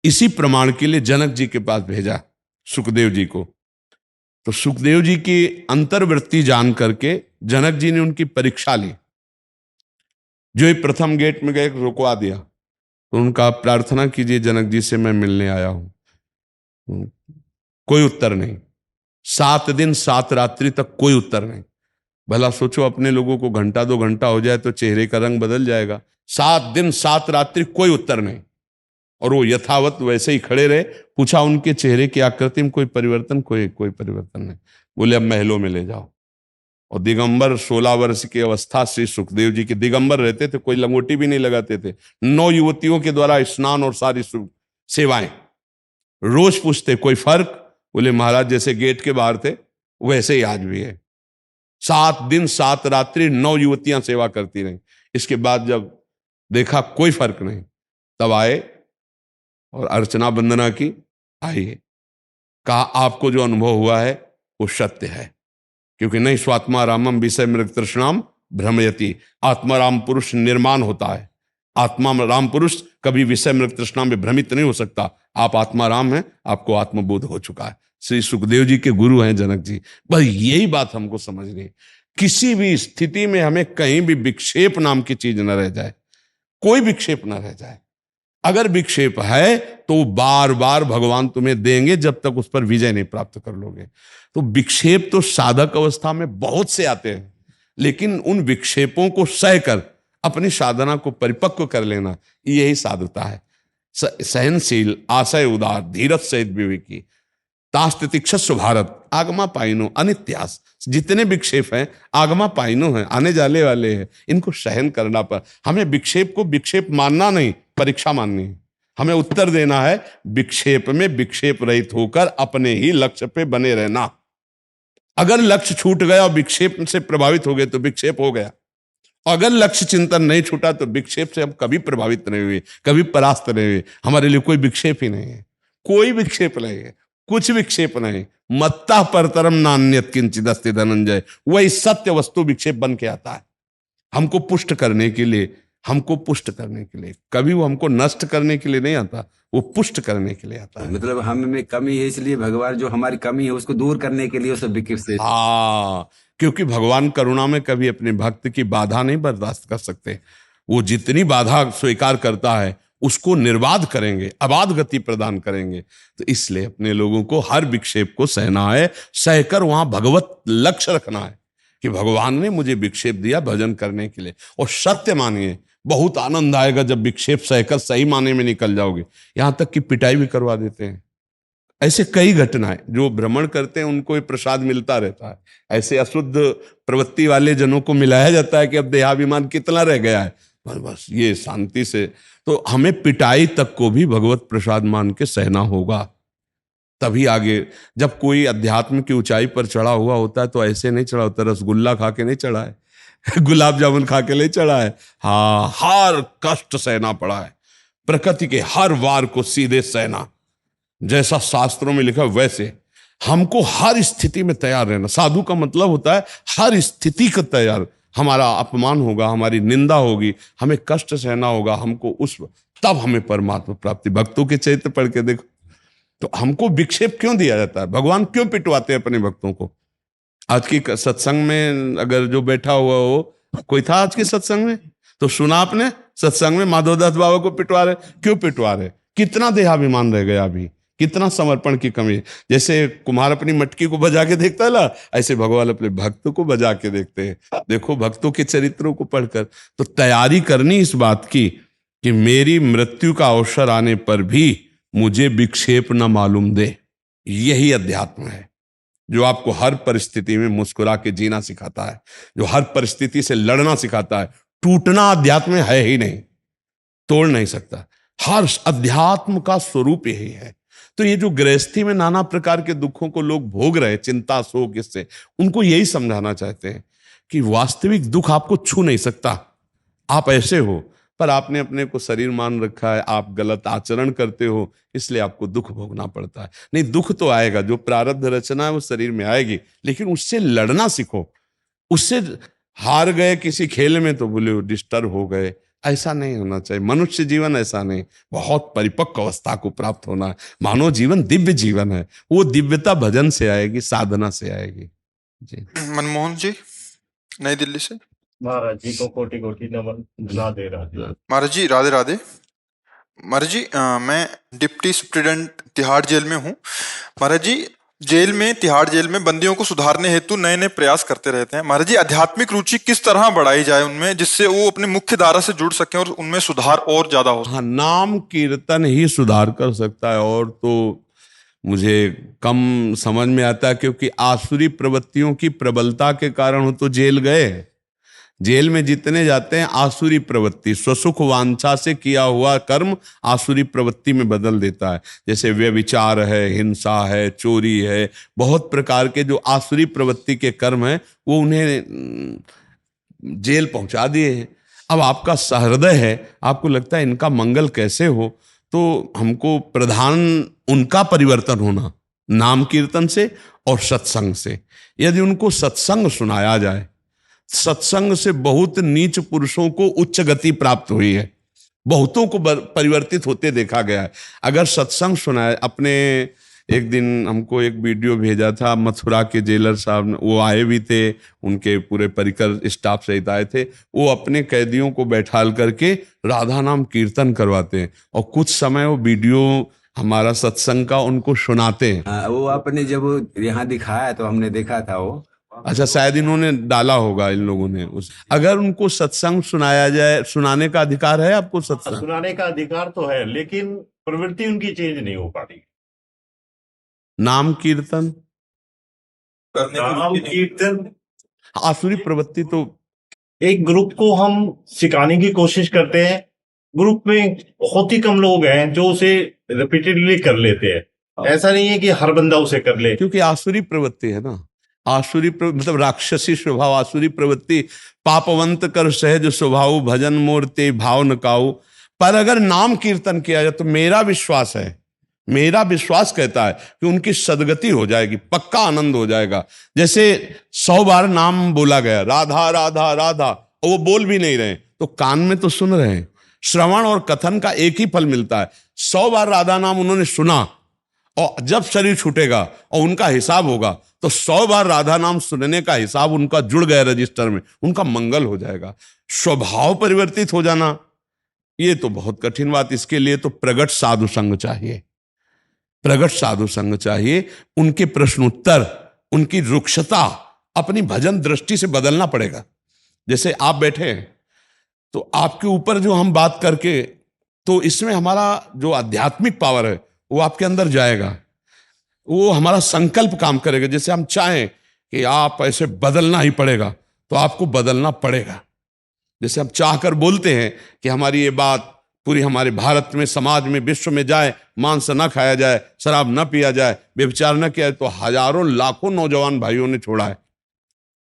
इसी प्रमाण के लिए जनक जी के पास भेजा सुखदेव जी को। तो सुखदेव जी की अंतर्वृत्ति जान करके जनक जी ने उनकी परीक्षा ली। जो ही प्रथम गेट में गए, रुकवा दिया। तो उनका, प्रार्थना कीजिए जनक जी से, मैं मिलने आया हूं। कोई उत्तर नहीं। 7 दिन 7 रात्रि तक कोई उत्तर नहीं। भला सोचो, अपने लोगों को घंटा 2 घंटा हो जाए तो चेहरे का रंग बदल जाएगा। 7 दिन 7 रात्रि कोई उत्तर नहीं, और वो यथावत वैसे ही खड़े रहे। पूछा उनके चेहरे की आकृति में कोई परिवर्तन? कोई परिवर्तन नहीं। बोले अब महलों में ले जाओ। और दिगंबर 16 वर्ष की अवस्था श्री सुखदेव जी के, दिगंबर रहते थे, कोई लंगोटी भी नहीं लगाते थे। 9 युवतियों के द्वारा स्नान और सारी सेवाएं। रोज पूछते कोई फर्क? बोले महाराज जैसे गेट के बाहर थे वैसे ही आज भी है। 7 दिन 7 रात्रि 9 युवतियां सेवा करती रही। इसके बाद जब देखा कोई फर्क नहीं, तब आए और अर्चना वंदना की। आइए, कहा आपको जो अनुभव हुआ है वो सत्य है, क्योंकि नहीं स्वात्मा रामम विषय मृग तृष्णाम भ्रमयति। आत्मा राम पुरुष निर्माण होता है। आत्मा राम पुरुष कभी विषय मृग तृष्णा में भ्रमित नहीं हो सकता। आप आत्मा राम हैं, आपको आत्मबोध हो चुका है। श्री सुखदेव जी के गुरु हैं जनक जी। बस यही बात हमको समझनी है। किसी भी स्थिति में हमें कहीं भी विक्षेप नाम की चीज न रह जाए, कोई विक्षेप न रह जाए। अगर विक्षेप है तो बार बार भगवान तुम्हें देंगे जब तक उस पर विजय नहीं प्राप्त कर लोगे। तो विक्षेप तो साधक अवस्था में बहुत से आते हैं, लेकिन उन विक्षेपों को सहकर अपनी साधना को परिपक्व कर लेना, यही साधुता है। सहनशील, आशय उदार, धीरज सहित विवेकी, तास्तितिक्षस्व भारत, आगमा पाइनो अनित्यास। जितने विक्षेप हैं आगमा पाइनो हैं, आने जाने वाले हैं। इनको सहन करना पर हमें विक्षेप को विक्षेप मानना नहीं, परीक्षा माननी है। हमें उत्तर देना है विक्षेप में विक्षेप रहित होकर अपने ही लक्ष्य पे बने रहना। अगर लक्ष्य छूट गया और विक्षेप से प्रभावित हो गए तो विक्षेप हो गया। अगर लक्ष्य चिंतन नहीं छूटा तो विक्षेप से हम कभी प्रभावित नहीं हुए, कभी परास्त नहीं हुए। हमारे लिए कोई विक्षेप ही नहीं है, कोई विक्षेप नहीं है, कुछ विक्षेप नहीं। मत्ता परतरम नान्यत किंचिद अस्ति धनंजय। वही सत्य वस्तु विक्षेप बन के आता है हमको पुष्ट करने के लिए, हमको पुष्ट करने के लिए। कभी वो हमको नष्ट करने के लिए नहीं आता, वो पुष्ट करने के लिए आता है। मतलब हम में कमी है, इसलिए भगवान जो हमारी कमी है उसको दूर करने के लिए उस विक्षेप से। हाँ, क्योंकि भगवान करुणा में कभी अपने भक्त की बाधा नहीं बर्दाश्त कर सकते। वो जितनी बाधा स्वीकार करता है उसको निर्बाध करेंगे, अबाध गति प्रदान करेंगे। तो इसलिए अपने लोगों को हर विक्षेप को सहना है, सहकर वहां भगवत लक्ष्य रखना है कि भगवान ने मुझे विक्षेप दिया भजन करने के लिए। और सत्य मानिए, बहुत आनंद आएगा जब विक्षेप सहकर सही माने में निकल जाओगे। यहां तक कि पिटाई भी करवा देते हैं। ऐसे कई घटनाएं, जो भ्रमण करते हैं उनको ये प्रसाद मिलता रहता है। ऐसे अशुद्ध प्रवृत्ति वाले जनों को मिलाया जाता है कि अब देहाभिमान कितना रह गया है, बस ये शांति से। तो हमें पिटाई तक को भी भगवत प्रसाद मान के सहना होगा, तभी आगे। जब कोई अध्यात्म की ऊंचाई पर चढ़ा हुआ होता है तो ऐसे नहीं चढ़ा होता, रसगुल्ला खा के नहीं चढ़ा है, गुलाब जामुन खा के नहीं चढ़ा है। हाँ, हर कष्ट सहना पड़ा है, प्रकृति के हर वार को सीधे सहना। जैसा शास्त्रों में लिखा वैसे हमको हर स्थिति में तैयार रहना। साधु का मतलब होता है हर स्थिति का तैयार। हमारा अपमान होगा, हमारी निंदा होगी, हमें कष्ट सहना होगा, हमको उस तब हमें परमात्मा प्राप्ति। भक्तों के चरित्र पढ़ के देखो तो हमको विक्षेप क्यों दिया जाता है, भगवान क्यों पिटवाते हैं अपने भक्तों को। आज की सत्संग में अगर जो बैठा हुआ हो, कोई था आज के सत्संग में तो सुना आपने, सत्संग में माधवदास बाबा को पिटवा रहे। क्यों पिटवा रहे? कितना देहाभिमान रह गया अभी, कितना समर्पण की कमी। जैसे कुम्हार अपनी मटकी को बजा के देखता है ना, ऐसे भगवान अपने भक्त को बजा के देखते हैं। देखो भक्तों के चरित्रों को पढ़कर तो तैयारी करनी इस बात की कि मेरी मृत्यु का अवसर आने पर भी मुझे विक्षेप न मालूम दे। यही अध्यात्म है जो आपको हर परिस्थिति में मुस्कुरा के जीना सिखाता है, जो हर परिस्थिति से लड़ना सिखाता है। टूटना अध्यात्म में है ही नहीं, तोड़ नहीं सकता। हर अध्यात्म का स्वरूप यही है। तो ये जो गृहस्थी में नाना प्रकार के दुखों को लोग भोग रहे, चिंता शोक, इससे उनको यही समझाना चाहते हैं कि वास्तविक दुख आपको छू नहीं सकता। आप ऐसे हो, पर आपने अपने को शरीर मान रखा है, आप गलत आचरण करते हो, इसलिए आपको दुख भोगना पड़ता है। नहीं, दुख तो आएगा, जो प्रारब्ध रचना है वो शरीर में आएगी, लेकिन उससे लड़ना सीखो। उससे हार गए किसी खेल में तो बोले डिस्टर्ब हो गए, ऐसा नहीं होना चाहिए। मनुष्य जीवन ऐसा नहीं, बहुत परिपक्व अवस्था को प्राप्त होना है। मानव जीवन दिव्य जीवन है, वो दिव्यता भजन से आएगी, साधना से आएगी। जी। मनमोहन जी, नई दिल्ली से। महाराज जी को कोटि कोटि नमन, राधे राधे। महाराज जी राधे राधे। महाराज जी मैं डिप्टी सुप्रिटेंडेंट तिहाड़ जेल में हूँ। महाराज जी, जेल में, तिहाड़ जेल में बंदियों को सुधारने हेतु नए नए प्रयास करते रहते हैं। महाराज जी, आध्यात्मिक रुचि किस तरह बढ़ाई जाए उनमें, जिससे वो अपने मुख्य धारा से जुड़ सकें और उनमें सुधार और ज्यादा हो सके? हाँ, नाम कीर्तन ही सुधार कर सकता है, और तो मुझे कम समझ में आता है, क्योंकि आसुरी प्रवृत्तियों की प्रबलता के कारण वो तो जेल गए। जेल में जितने जाते हैं आसुरी प्रवृत्ति, स्वसुख वांछा से किया हुआ कर्म आसुरी प्रवृत्ति में बदल देता है। जैसे व्यभिचार है, हिंसा है, चोरी है, बहुत प्रकार के जो आसुरी प्रवृत्ति के कर्म हैं वो उन्हें जेल पहुंचा दिए हैं। अब आपका सहृदय है, आपको लगता है इनका मंगल कैसे हो, तो हमको प्रधान उनका परिवर्तन होना नाम कीर्तन से और सत्संग से। यदि उनको सत्संग सुनाया जाए, सत्संग से बहुत नीच पुरुषों को उच्च गति प्राप्त हुई है, बहुतों को परिवर्तित होते देखा गया है। अगर सत्संग सुनाए, अपने एक दिन हमको एक वीडियो भेजा था, मथुरा के जेलर साहब, वो आए भी थे, उनके पूरे परिकर स्टाफ सहित आए थे। वो अपने कैदियों को बैठाल करके राधा नाम कीर्तन करवाते हैं, और कुछ समय वो वीडियो हमारा सत्संग का उनको सुनाते हैं। वो आपने जब यहाँ दिखाया तो हमने देखा था वो। अच्छा, शायद इन्होंने डाला होगा इन लोगों ने उस। अगर उनको सत्संग सुनाया जाए, सुनाने का अधिकार है आपको सत्संग? सुनाने का अधिकार तो है, लेकिन प्रवृत्ति उनकी चेंज नहीं हो पा रही। नाम कीर्तन, नाम कीर्तन, आसुरी प्रवृत्ति तो एक ग्रुप को हम सिखाने की कोशिश करते हैं, ग्रुप में बहुत ही कम लोग हैं जो उसे रिपीटेडली कर लेते हैं। ऐसा नहीं है कि हर बंदा उसे कर ले, क्योंकि आसुरी प्रवृत्ति है ना। आसुरी मतलब राक्षसी स्वभाव, आसुरी प्रवृत्ति। पापवंत कर सहज स्वभाव, भजन मूर्ति भाव न काऊ। पर अगर नाम कीर्तन किया जाए तो मेरा विश्वास है, मेरा विश्वास कहता है कि उनकी सदगति हो जाएगी, पक्का आनंद हो जाएगा। जैसे 100 बार नाम बोला गया, राधा राधा राधा, और वो बोल भी नहीं रहे, तो कान में तो सुन रहे हैं। श्रवण और कथन का एक ही फल मिलता है। 100 बार राधा नाम उन्होंने सुना, और जब शरीर छूटेगा और उनका हिसाब होगा तो 100 बार राधा नाम सुनने का हिसाब उनका जुड़ गया रजिस्टर में, उनका मंगल हो जाएगा। स्वभाव परिवर्तित हो जाना ये तो बहुत कठिन बात। इसके लिए तो प्रगट साधु संग चाहिए, प्रगट साधु संग चाहिए। उनके प्रश्नोत्तर, उनकी रुक्षता अपनी भजन दृष्टि से बदलना पड़ेगा। जैसे आप बैठे हैं तो आपके ऊपर जो हम बात करके, तो इसमें हमारा जो आध्यात्मिक पावर है वो आपके अंदर जाएगा, वो हमारा संकल्प काम करेगा। जैसे हम चाहें कि आप ऐसे बदलना ही पड़ेगा, तो आपको बदलना पड़ेगा। जैसे हम चाह कर बोलते हैं कि हमारी ये बात पूरी हमारे भारत में, समाज में, विश्व में जाए, मांस न खाया जाए, शराब न पिया जाए, व्यभिचार न किया जाए, तो हजारों लाखों नौजवान भाइयों ने छोड़ा है।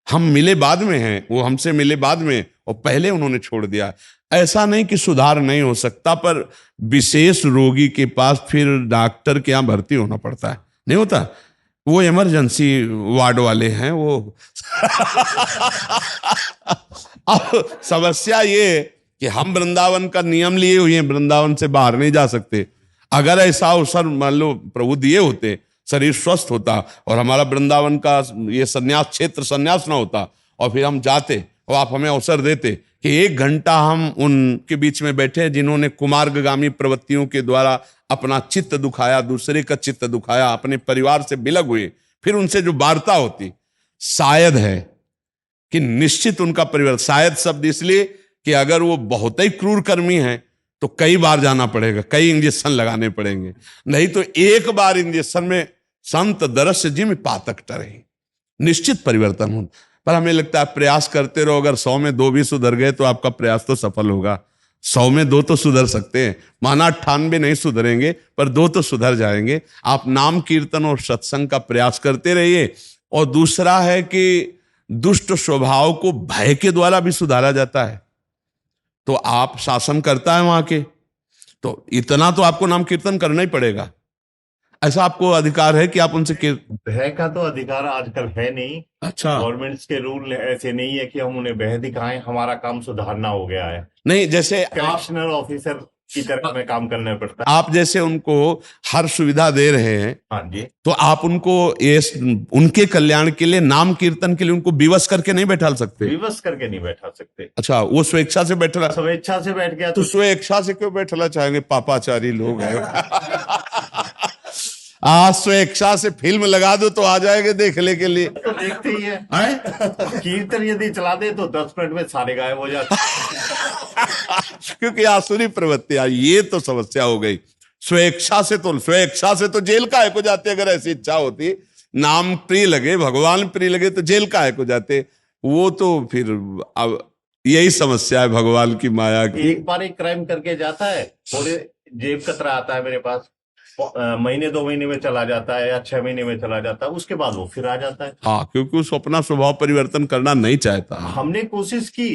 हम मिले बाद में हैं, वो हमसे मिले बाद में, और पहले उन्होंने छोड़ दिया। ऐसा नहीं कि सुधार नहीं हो सकता, पर विशेष रोगी के पास फिर डॉक्टर के यहाँ भर्ती होना पड़ता है, नहीं होता। वो इमरजेंसी वार्ड वाले हैं वो। अब समस्या ये कि हम वृंदावन का नियम लिए हुए हैं, वृंदावन से बाहर नहीं जा सकते। अगर ऐसा अवसर मान लो प्रभु दिए होते, शरीर स्वस्थ होता और हमारा वृंदावन का ये संन्यास क्षेत्र संन्यास ना होता, और फिर हम जाते और आप हमें अवसर देते कि 1 घंटा हम उनके बीच में बैठे जिन्होंने कुमार्गामी प्रवृत्तियों के द्वारा अपना चित्त दुखाया, दूसरे का चित्त दुखाया, अपने परिवार से बिलग हुए, फिर उनसे जो वार्ता होती, शायद है कि निश्चित उनका परिवार, शायद शब्द इसलिए कि अगर वो बहुत ही क्रूर कर्मी हैं तो कई बार जाना पड़ेगा, कई इंजेक्शन लगाने पड़ेंगे, नहीं तो एक बार इंजेक्शन में संत दरस जिम पातक टरे, निश्चित परिवर्तन हो। पर हमें लगता है प्रयास करते रहो, अगर 100 में 2 भी सुधर गए तो आपका प्रयास तो सफल होगा। 100 में 2 तो सुधर सकते हैं, माना 98 नहीं सुधरेंगे, पर 2 तो सुधर जाएंगे। आप नाम कीर्तन और सत्संग का प्रयास करते रहिए। और दूसरा है कि दुष्ट स्वभाव को भय के द्वारा भी सुधारा जाता है। तो आप शासन करता है वहां के, तो इतना तो आपको नाम कीर्तन करना ही पड़ेगा। ऐसा आपको अधिकार है कि आप उनसे भय का तो अधिकार आजकल है नहीं। अच्छा, गवर्नमेंट्स के रूल ऐसे नहीं है कि हम उन्हें भय दिखाएं, हमारा काम सुधारना हो गया है। नहीं, जैसे करेक्शनल ऑफिसर की तरह हमें काम करना पड़ता है। आप जैसे उनको हर सुविधा दे रहे हैं, हाँ जी। तो आप उनको ये उनके कल्याण के लिए, नाम कीर्तन के लिए उनको विवश करके नहीं बैठाल सकते? विवश करके नहीं बैठा सकते। अच्छा, वो स्वेच्छा से बैठला, स्वेच्छा से बैठ गया तो स्वेच्छा से क्यों बैठला चाहेंगे? पापाचारी लोग हैं। आज स्वेच्छा से फिल्म लगा दो तो आ जाएंगे देखने के लिए। तो देखते ही है। कीर्तन यदि चला दे तो 10 मिनट में सारे गायब हो जाते। क्योंकि आसुरी प्रवृत्तियां, ये तो समस्या हो गई। स्वेच्छा से तो जेल का है को जाते, अगर ऐसी इच्छा होती, नाम प्रिय लगे, भगवान प्रिय लगे तो जेल का है को जाते। वो तो फिर अब यही समस्या है भगवान की माया की। एक बार एक क्राइम करके जाता है, थोड़े जेब कतरा आता है मेरे पास, महीने 2 महीने में चला जाता है या 6 महीने में चला जाता है, उसके बाद वो फिर आ जाता है। हाँ, क्योंकि उसको अपना स्वभाव परिवर्तन करना नहीं चाहता। हमने कोशिश की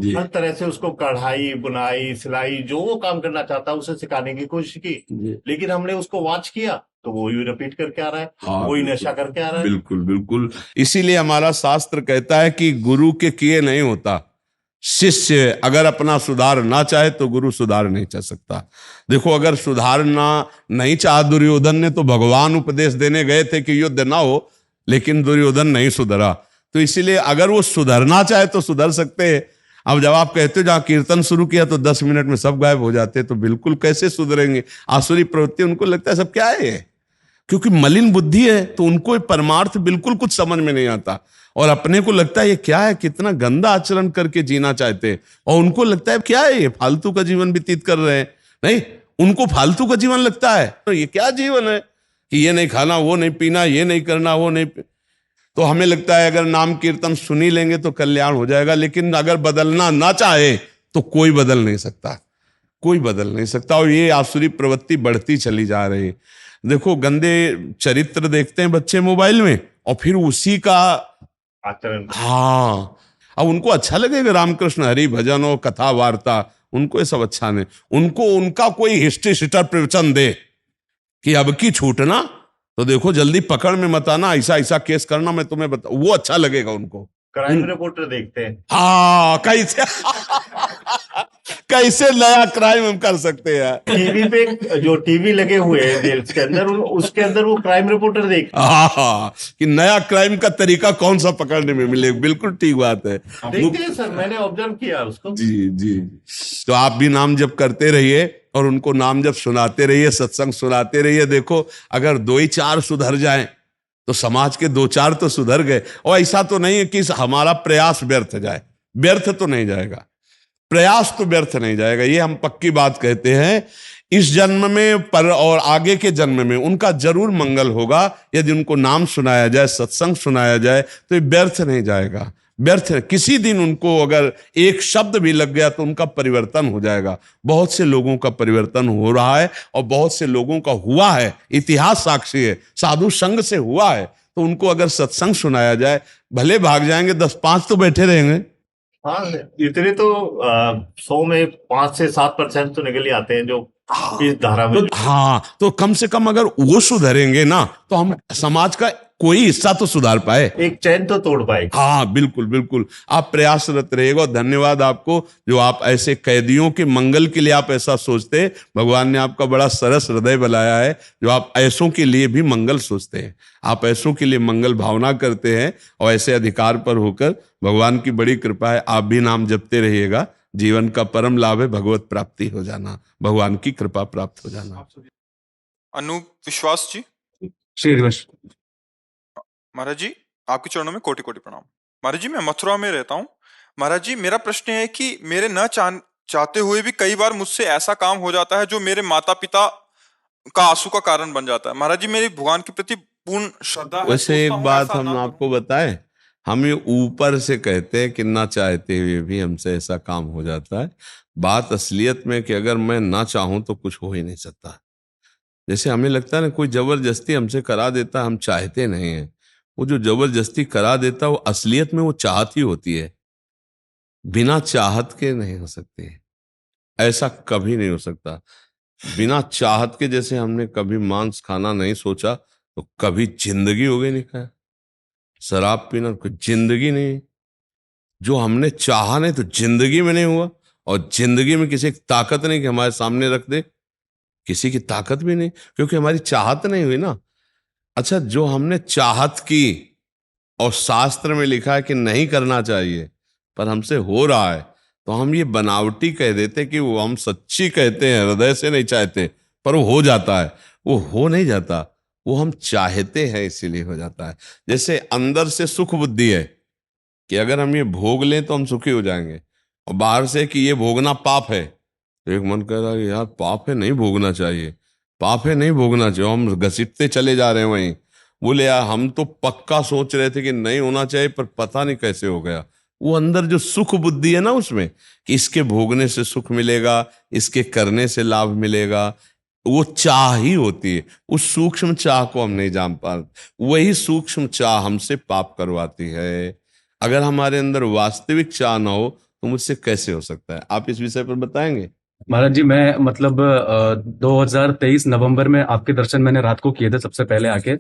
हर तरह से, उसको कढ़ाई, बुनाई, सिलाई, जो वो काम करना चाहता है उसे सिखाने की कोशिश की, लेकिन हमने उसको वॉच किया तो वो ही रिपीट करके आ रहा है। हाँ, वही नशा करके आ रहा है। बिल्कुल बिल्कुल। इसीलिए हमारा शास्त्र कहता है कि गुरु के किए नहीं होता। शिष्य अगर अपना सुधार ना चाहे तो गुरु सुधार नहीं चाह सकता। देखो, अगर सुधारना नहीं चाहा दुर्योधन ने, तो भगवान उपदेश देने गए थे कि युद्ध ना हो, लेकिन दुर्योधन नहीं सुधरा। तो इसीलिए अगर वो सुधरना चाहे तो सुधर सकते हैं। अब जब आप कहते हो जहां कीर्तन शुरू किया तो 10 मिनट में सब गायब हो जाते, तो बिल्कुल कैसे सुधरेंगे? आसुरी प्रवृत्ति, उनको लगता है सब क्या है ये? क्योंकि मलिन बुद्धि है, तो उनको परमार्थ बिल्कुल कुछ समझ में नहीं आता, और अपने को लगता है ये क्या है, कितना गंदा आचरण करके जीना चाहते, और उनको लगता है क्या है ये, फालतू का जीवन व्यतीत कर रहे हैं। नहीं, उनको फालतू का जीवन लगता है, तो ये क्या जीवन है कि ये नहीं खाना, वो नहीं पीना, ये नहीं करना, वो नहीं। तो हमें लगता है अगर नाम कीर्तन सुनी लेंगे तो कल्याण हो जाएगा, लेकिन अगर बदलना ना चाहे तो कोई बदल नहीं सकता, कोई बदल नहीं सकता। और ये आसुरी प्रवृत्ति बढ़ती चली जा रही है। देखो, गंदे चरित्र देखते हैं बच्चे मोबाइल में, और फिर उसी का आचरण। हाँ, अब उनको अच्छा लगेगा रामकृष्ण हरि भजन और कथा वार्ता, उनको ये सब अच्छा नहीं। उनको उनका कोई हिस्ट्री सीटर प्रवचन दे कि अब की छूटना तो देखो, जल्दी पकड़ में मत आना, ऐसा ऐसा केस करना, मैं तुम्हें बता, वो अच्छा लगेगा उनको। क्राइम रिपोर्टर देखते हैं। हाँ, कैसे कैसे नया क्राइम हम कर सकते हैं। टीवी पे जो टीवी लगे हुए हैं जेल्स के अंदर, उसके अंदर वो क्राइम रिपोर्टर देखते हाँ, कि नया क्राइम का तरीका कौन सा पकड़ने में मिले। बिल्कुल ठीक बात है। हैं सर, मैंने ऑब्जर्व किया उसको। जी जी। तो आप भी नाम जप करते रहिए और उनको नाम जप सुनाते रहिए, सत्संग सुनाते रहिए। देखो, अगर 2 ही 4 सुधर जाएं तो समाज के 2-4 तो सुधर गए। और ऐसा तो नहीं है कि हमारा प्रयास व्यर्थ जाए, व्यर्थ तो नहीं जाएगा, प्रयास तो व्यर्थ नहीं जाएगा, ये हम पक्की बात कहते हैं। इस जन्म में पर और आगे के जन्म में उनका जरूर मंगल होगा। यदि उनको नाम सुनाया जाए, सत्संग सुनाया जाए, तो ये व्यर्थ नहीं जाएगा, व्यर्थ। किसी दिन उनको अगर एक शब्द भी लग गया तो उनका परिवर्तन हो जाएगा। बहुत से लोगों का परिवर्तन हो रहा है और बहुत से लोगों का हुआ है, इतिहास साक्षी है, साधु संग से हुआ है। तो उनको अगर सत्संग सुनाया जाए, भले भाग जाएंगे, 10-5 तो बैठे रहेंगे। हाँ, इतने तो 100 में 5 से 7% तो निकल ही आते हैं जो इस धारा में। तो हाँ, तो कम से कम अगर वो सुधरेंगे ना, तो हम समाज का कोई हिस्सा तो सुधार पाए, एक चैन तो तोड़ पाए। हाँ, बिल्कुल बिल्कुल। आप प्रयासरत रहेगा। धन्यवाद आपको, जो आप ऐसे कैदियों के मंगल के लिए आप ऐसा सोचते। भगवान ने आपका बड़ा सरस हृदय बनाया है, जो आप ऐसों के लिए भी मंगल सोचते हैं, आप ऐसों के लिए मंगल भावना करते हैं, और ऐसे अधिकार पर होकर भगवान की बड़ी कृपा है। आप भी नाम जपते रहिएगा। जीवन का परम लाभ है भगवत प्राप्ति हो जाना, भगवान की कृपा प्राप्त हो जाना। अनूप विश्वास जी। श्री कृष्ण। महाराज जी, आपके चरणों में कोटि कोटि प्रणाम। महाराज जी, मैं मथुरा में रहता हूँ। महाराज जी, मेरा प्रश्न है कि मेरे न चाहते हुए भी कई बार मुझसे ऐसा काम हो जाता है जो मेरे माता पिता का आंसू का कारण बन जाता है। महाराज जी, मेरी भगवान के प्रति पूर्ण श्रद्धा है। वैसे एक सोचता हूँ बात ऐसा हम ना आपको बताएं, हम ये ऊपर से कहते हैं कि ना चाहते हुए भी हमसे ऐसा काम हो जाता है। बात असलियत में कि अगर मैं ना चाहूं तो कुछ हो ही नहीं सकता। जैसे हमें लगता है ना, कोई जबरदस्ती हमसे करा देता, हम चाहते नहीं हैं। वो जो जबरदस्ती करा देता, वो असलियत में वो चाहत ही होती है, बिना चाहत के नहीं हो सकती। ऐसा कभी नहीं हो सकता। बिना चाहत के, जैसे हमने कभी मांस खाना नहीं सोचा तो कभी जिंदगी हो गई नहीं खाया। शराब पीना कोई जिंदगी नहीं। जो हमने चाहा नहीं तो जिंदगी में नहीं हुआ। और जिंदगी में किसी की ताकत नहीं कि हमारे सामने रख दे, किसी की ताकत भी नहीं, क्योंकि हमारी चाहत नहीं हुई ना। अच्छा, जो हमने चाहत की और शास्त्र में लिखा है कि नहीं करना चाहिए, पर हमसे हो रहा है, तो हम ये बनावटी कह देते कि वो हम सच्ची कहते हैं, हृदय से नहीं चाहते, पर वो हो जाता है। वो हो नहीं जाता, वो हम चाहते हैं इसीलिए हो जाता है। जैसे अंदर से सुख बुद्धि है कि अगर हम ये भोग लें तो हम सुखी हो जाएंगे, और बाहर से कि ये भोगना पाप है, तो एक मन कह रहा है यार पाप है, नहीं भोगना चाहिए, पाप है, नहीं भोगना चाहिए, हम घसीटते चले जा रहे हैं वहीं। बोले यार हम तो पक्का सोच रहे थे कि नहीं होना चाहिए, पर पता नहीं कैसे हो गया। वो अंदर जो सुख बुद्धि है ना उसमें, कि इसके भोगने से सुख मिलेगा, इसके करने से लाभ मिलेगा, वो चाह ही होती है। उस सूक्ष्म चाह को हम नहीं जान पा रहे, वही सूक्ष्म चाह हमसे पाप करवाती है। अगर हमारे अंदर वास्तविक चाह ना हो तो मुझसे कैसे हो सकता है? आप इस विषय पर बताएंगे। महाराज जी, मैं मतलब 2023 नवंबर में आपके दर्शन मैंने रात को किए थे सबसे पहले आके।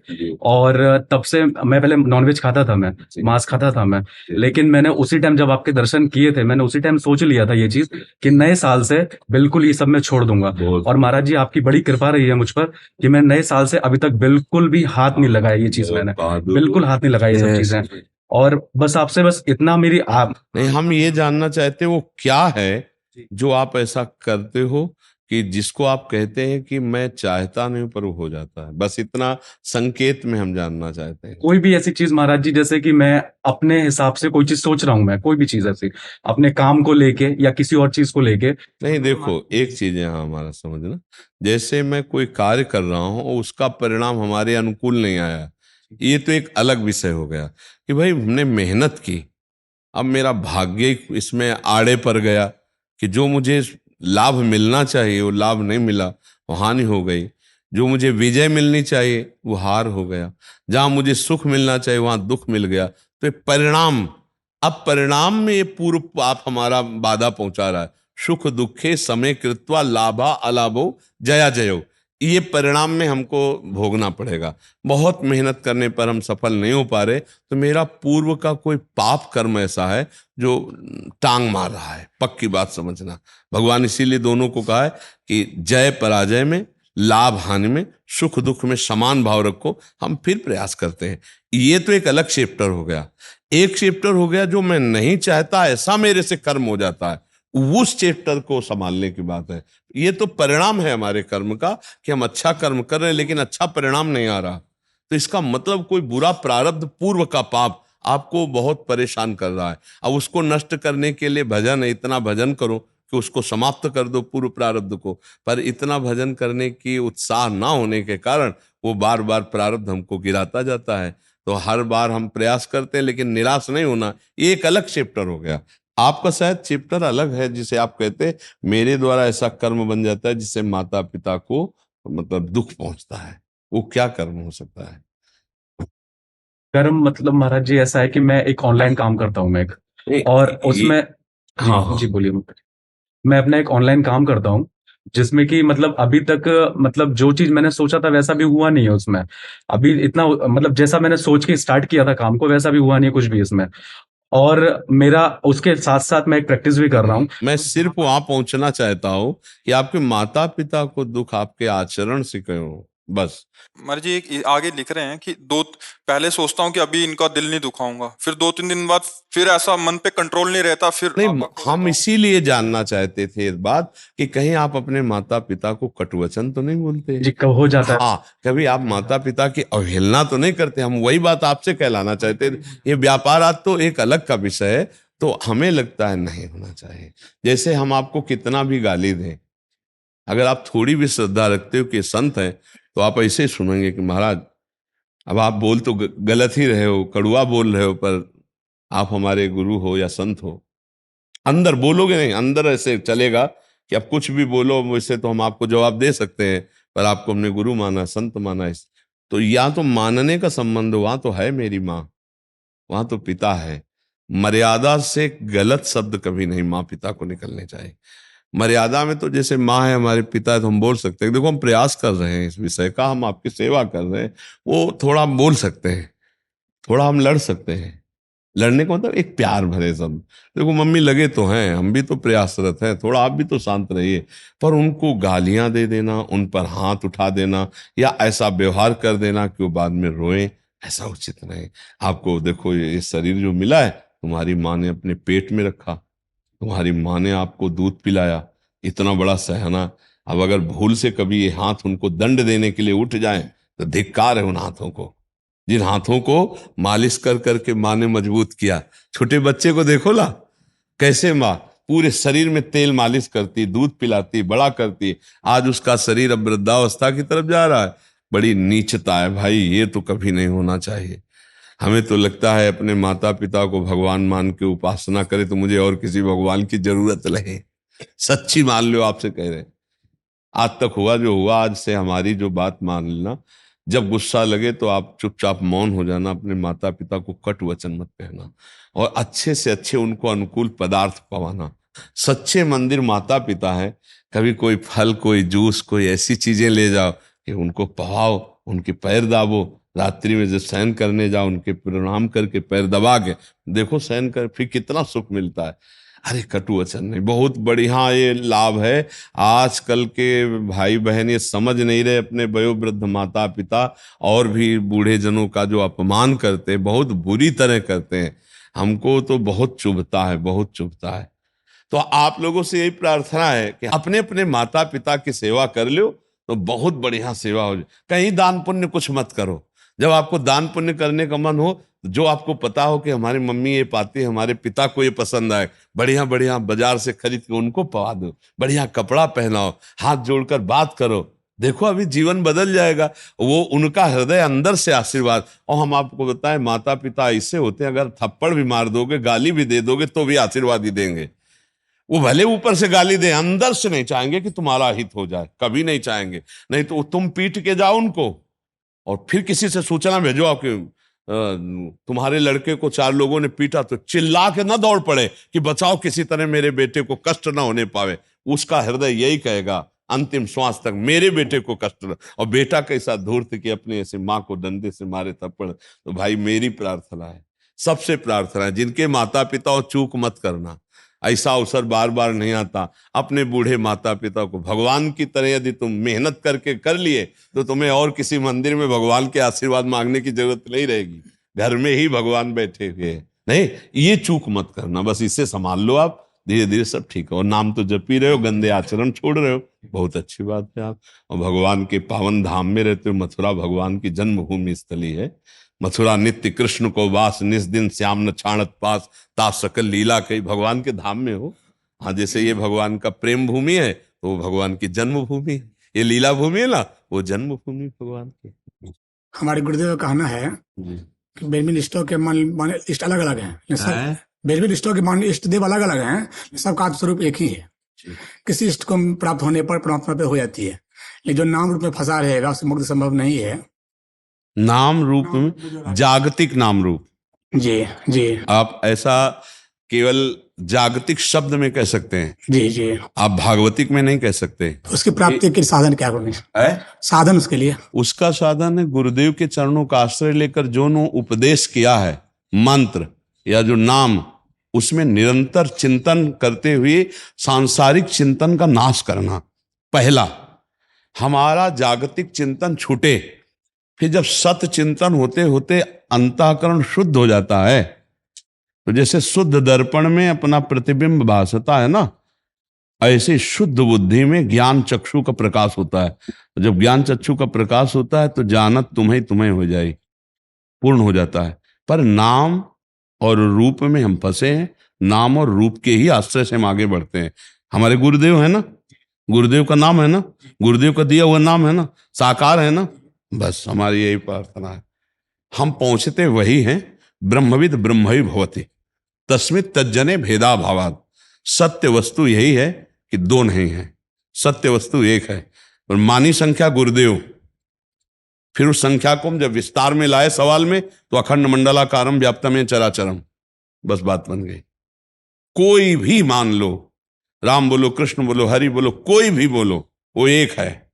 और तब से मैं पहले नॉनवेज खाता था, मैं मांस खाता था मैं। लेकिन मैंने उसी टाइम जब आपके दर्शन किए थे, मैंने उसी टाइम सोच लिया था ये चीज कि नए साल से बिल्कुल ये सब मैं छोड़ दूंगा। और महाराज जी आपकी बड़ी कृपा रही है मुझ पर कि मैं नए साल से अभी तक बिल्कुल भी हाथ नहीं लगाया ये चीज, मैंने बिल्कुल हाथ नहीं लगाया ये सब चीजें। और बस आपसे बस इतना मेरी आप नहीं, हम ये जानना चाहते वो क्या है जो आप ऐसा करते हो कि जिसको आप कहते हैं कि मैं चाहता नहीं पर वो हो जाता है। बस इतना संकेत में हम जानना चाहते हैं। कोई भी ऐसी चीज महाराज जी, जैसे कि मैं अपने हिसाब से कोई चीज सोच रहा हूं, मैं कोई भी चीज ऐसी अपने काम को लेके या किसी और चीज को लेके। नहीं देखो, एक चीज है यहाँ हमारा समझना, जैसे मैं कोई कार्य कर रहा हूँ और उसका परिणाम हमारे अनुकूल नहीं आया, ये तो एक अलग विषय हो गया कि भाई हमने मेहनत की, अब मेरा भाग्य इसमें आड़े पड़ गया कि जो मुझे लाभ मिलना चाहिए वो लाभ नहीं मिला, वो हानि हो गई। जो मुझे विजय मिलनी चाहिए वो हार हो गया। जहां मुझे सुख मिलना चाहिए वहां दुख मिल गया। तो ये परिणाम, अब परिणाम में ये पूर्व पाप हमारा बाधा पहुंचा रहा है। सुख दुखे समय कृत्वा लाभा अलाभो जया जयो, ये परिणाम में हमको भोगना पड़ेगा। बहुत मेहनत करने पर हम सफल नहीं हो पा रहे, तो मेरा पूर्व का कोई पाप कर्म ऐसा है जो टांग मार रहा है। पक्की बात समझना, भगवान इसीलिए दोनों को कहा है कि जय पराजय में, लाभ हानि में, सुख दुख में समान भाव रखो। हम फिर प्रयास करते हैं। ये तो एक अलग चैप्टर हो गया। एक चैप्टर हो गया जो मैं नहीं चाहता ऐसा मेरे से कर्म हो जाता है, उस चैप्टर को संभालने की बात है। ये तो परिणाम है हमारे कर्म का कि हम अच्छा कर्म कर रहे हैं लेकिन अच्छा परिणाम नहीं आ रहा, तो इसका मतलब कोई बुरा प्रारब्ध, पूर्व का पाप आपको बहुत परेशान कर रहा है। अब उसको नष्ट करने के लिए भजन है, इतना भजन करो कि उसको समाप्त कर दो पूर्व प्रारब्ध को। पर इतना भजन करने की उत्साह ना होने के कारण वो बार बार प्रारब्ध हमको गिराता जाता है। तो हर बार हम प्रयास करते हैं लेकिन निराश नहीं होना, ये एक अलग चैप्टर हो गया। आपका शायद चैप्टर अलग है, जिसे आप कहते हैं मेरे द्वारा ऐसा कर्म बन जाता है जिससे माता पिता को मतलब दुख पहुंचता है। वो क्या कर्म हो सकता है? कर्म मतलब महाराज जी ऐसा है कि मैं एक ऑनलाइन काम करता हूँ मैं और उसमें हाँ जी बोलिए। मैं अपना एक ऑनलाइन काम करता हूँ जिसमें कि मतलब अभी तक मतलब जो चीज मैंने सोचा था वैसा भी हुआ नहीं है उसमें। अभी इतना मतलब जैसा मैंने सोच के स्टार्ट किया था काम को वैसा भी हुआ नहीं है कुछ भी इसमें। और मेरा उसके साथ साथ मैं एक प्रैक्टिस भी कर रहा हूँ। मैं सिर्फ वहां पहुंचना चाहता हूं कि आपके माता पिता को दुख आपके आचरण से क्यों, बस। महाराज जी एक आगे लिख रहे हैं कि पहले सोचता हूँ कि अभी इनका दिल नहीं दुखाऊंगा, फिर 2-3 दिन बाद फिर ऐसा मन पे कंट्रोल नहीं रहता, फिर नहीं, हम इसीलिए जानना चाहते थे इस बात कि कहीं आप अपने माता पिता को कटुवचन तो नहीं बोलते? जी कब हो जाता है। हाँ, कभी आप माता पिता की अवहेलना तो नहीं करते? हम वही बात आपसे कहलाना चाहते थे। ये व्यापार आज तो एक अलग का विषय है, तो हमें लगता है नहीं होना चाहिए। जैसे हम आपको कितना भी गाली दें, अगर आप थोड़ी भी श्रद्धा रखते हो कि संत हैं, तो आप ऐसे सुनेंगे कि महाराज अब आप बोल तो गलत ही रहे हो, कड़वा बोल रहे हो, पर आप हमारे गुरु हो या संत हो। अंदर बोलोगे नहीं, अंदर ऐसे चलेगा कि अब कुछ भी बोलो मुझसे तो हम आपको जवाब दे सकते हैं, पर आपको हमने गुरु माना, संत माना। इस तो या तो मानने का संबंध, वहां तो है मेरी माँ, वहां तो पिता है। मर्यादा से गलत शब्द कभी नहीं माँ पिता को निकलने चाहिए। मर्यादा में तो जैसे माँ है, हमारे पिता है, तो हम बोल सकते हैं देखो हम प्रयास कर रहे हैं इस विषय का, हम आपकी सेवा कर रहे हैं, वो थोड़ा हम बोल सकते हैं, थोड़ा हम लड़ सकते हैं। लड़ने का मतलब एक प्यार भरे शब्द। देखो मम्मी लगे तो हैं, हम भी तो प्रयासरत हैं, थोड़ा आप भी तो शांत रहिए। पर उनको गालियां दे देना, उन पर हाथ उठा देना या ऐसा व्यवहार कर देना कि वो बाद में रोएं, ऐसा उचित नहीं। आपको देखो ये शरीर जो मिला है, तुम्हारी माँ ने अपने पेट में रखा, तुम्हारी माँ ने आपको दूध पिलाया, इतना बड़ा सहना। अब अगर भूल से कभी ये हाथ उनको दंड देने के लिए उठ जाएं तो धिक्कार है उन हाथों को, जिन हाथों को मालिश कर करके माँ ने मजबूत किया। छोटे बच्चे को देखो ला, कैसे माँ पूरे शरीर में तेल मालिश करती, दूध पिलाती, बड़ा करती। आज उसका शरीर अब वृद्धावस्था की तरफ जा रहा है। बड़ी नीचता है भाई, ये तो कभी नहीं होना चाहिए। हमें तो लगता है अपने माता पिता को भगवान मान के उपासना करे तो मुझे और किसी भगवान की जरूरत नहीं। सच्ची मान लो, आपसे कह रहे हैं। आज तक हुआ जो हुआ, आज से हमारी जो बात मान लेना। जब गुस्सा लगे तो आप चुपचाप मौन हो जाना, अपने माता पिता को कटु वचन मत कहना, और अच्छे से अच्छे उनको अनुकूल पदार्थ पवाना। सच्चे मंदिर माता पिता है। कभी कोई फल, कोई जूस, कोई ऐसी चीजें ले जाओ कि उनको पवाओ, उनके पैर दाबो। रात्रि में जब शयन करने जाओ, उनके प्रणाम करके पैर दबा के देखो शयन कर, फिर कितना सुख मिलता है। अरे कटु वचन नहीं, बहुत बढ़िया ये लाभ है। आजकल के भाई बहन ये समझ नहीं रहे, अपने वयोवृद्ध माता पिता और भी बूढ़े जनों का जो अपमान करते हैं, बहुत बुरी तरह करते हैं। हमको तो बहुत चुभता है, बहुत चुभता है। तो आप लोगों से यही प्रार्थना है कि अपने अपने माता पिता की सेवा कर लो तो बहुत बढ़िया सेवा हो जाए। कहीं दान पुण्य कुछ मत करो। जब आपको दान पुण्य करने का मन हो, जो आपको पता हो कि हमारी मम्मी ये पाती है, हमारे पिता को ये पसंद आए, बढ़िया बढ़िया बाजार से खरीद के उनको पवा दो, बढ़िया कपड़ा पहनाओ, हाथ जोड़कर बात करो। देखो अभी जीवन बदल जाएगा। वो उनका हृदय अंदर से आशीर्वाद। और हम आपको बताएं, माता पिता ऐसे होते हैं, अगर थप्पड़ भी मार दोगे, गाली भी दे दोगे तो भी आशीर्वाद ही देंगे। वो भले ऊपर से गाली दे, अंदर से नहीं चाहेंगे कि तुम्हारा हित हो जाए, कभी नहीं चाहेंगे। नहीं तो तुम पीट के जाओ उनको और फिर किसी से सूचना भेजो आपके तुम्हारे लड़के को 4 लोगों ने पीटा, तो चिल्ला के ना दौड़ पड़े कि बचाओ, किसी तरह मेरे बेटे को कष्ट ना होने पावे। उसका हृदय यही कहेगा अंतिम श्वास तक, मेरे बेटे को कष्ट न। और बेटा कैसा धूर्त कि अपने ऐसे माँ को डंडे से मारे थप्पड़। तो भाई मेरी प्रार्थना है, सबसे प्रार्थना है, जिनके माता पिता हो चूक मत करना। ऐसा अवसर बार बार नहीं आता। अपने बूढ़े माता पिता को भगवान की तरह यदि तुम मेहनत करके कर लिए तो तुम्हें और किसी मंदिर में भगवान के आशीर्वाद मांगने की जरूरत नहीं रहेगी, घर में ही भगवान बैठे हुए हैं। नहीं, ये चूक मत करना, बस इसे संभाल लो आप, धीरे धीरे सब ठीक हो। और नाम तो जप ही रहे हो, गंदे आचरण छोड़ रहे हो, बहुत अच्छी बात है आप। और भगवान के पावन धाम में रहते हो। मथुरा भगवान की जन्मभूमि स्थली है। मथुरा नित्य कृष्ण को वास, निस दिन श्याम न छाणत पास, ता सकल लीला कही। भगवान के धाम में हो। हाँ, जैसे ये भगवान का प्रेम भूमि है तो वो भगवान की जन्मभूमि है। ये लीला भूमि है ना, वो जन्मभूमि भगवान की। हमारे गुरुदेव का कहना है कि बेदमिन के मान इष्ट अलग अलग हैं, सब बेदमिन के मान इष्ट देव अलग अलग हैं, सबका आत्मस्वरूप एक ही है। किसी इष्ट को प्राप्त होने पर परमात्मा पे हो जाती है, लेकिन जो नाम रूप में फंसा रहेगा उससे मुक्ति संभव नहीं है। नाम रूप में, जागतिक नाम रूप, जी जी, आप ऐसा केवल जागतिक शब्द में कह सकते हैं। जी जी, आप भागवतिक में नहीं कह सकते। उसकी प्राप्ति के साधन क्या होंगे? साधन उसके लिए, उसका साधन है गुरुदेव के चरणों का आश्रय लेकर जो नो उपदेश किया है, मंत्र या जो नाम, उसमें निरंतर चिंतन करते हुए सांसारिक चिंतन का नाश करना। पहला हमारा जागतिक चिंतन छूटे, फिर जब सत चिंतन होते होते अंतःकरण शुद्ध हो जाता है, तो जैसे शुद्ध दर्पण में अपना प्रतिबिंब भासता है ना, ऐसे शुद्ध बुद्धि में ज्ञान चक्षु का प्रकाश होता है। जब ज्ञान चक्षु का प्रकाश होता है तो जानत तुम्हें हो जाए, पूर्ण हो जाता है। पर नाम और रूप में हम फंसे हैं। नाम और रूप के ही आश्रय से हम आगे बढ़ते हैं। हमारे गुरुदेव है ना, गुरुदेव का नाम है ना, गुरुदेव का दिया हुआ नाम है ना, साकार है ना। बस हमारी यही प्रार्थना है। हम पहुंचते वही हैं, ब्रह्मविद ब्रह्मवि भवति तस्मित् तज्जने भेदा भावात्। सत्य वस्तु यही है कि दो नहीं है, सत्य वस्तु एक है। और मानी संख्या गुरुदेव, फिर उस संख्या को हम जब विस्तार में लाए सवाल में, तो अखंड मंडलाकारम व्याप्तमें चराचरम, बस बात बन गई। कोई भी मान लो, राम बोलो, कृष्ण बोलो, हरि बोलो, कोई भी बोलो, वो एक है।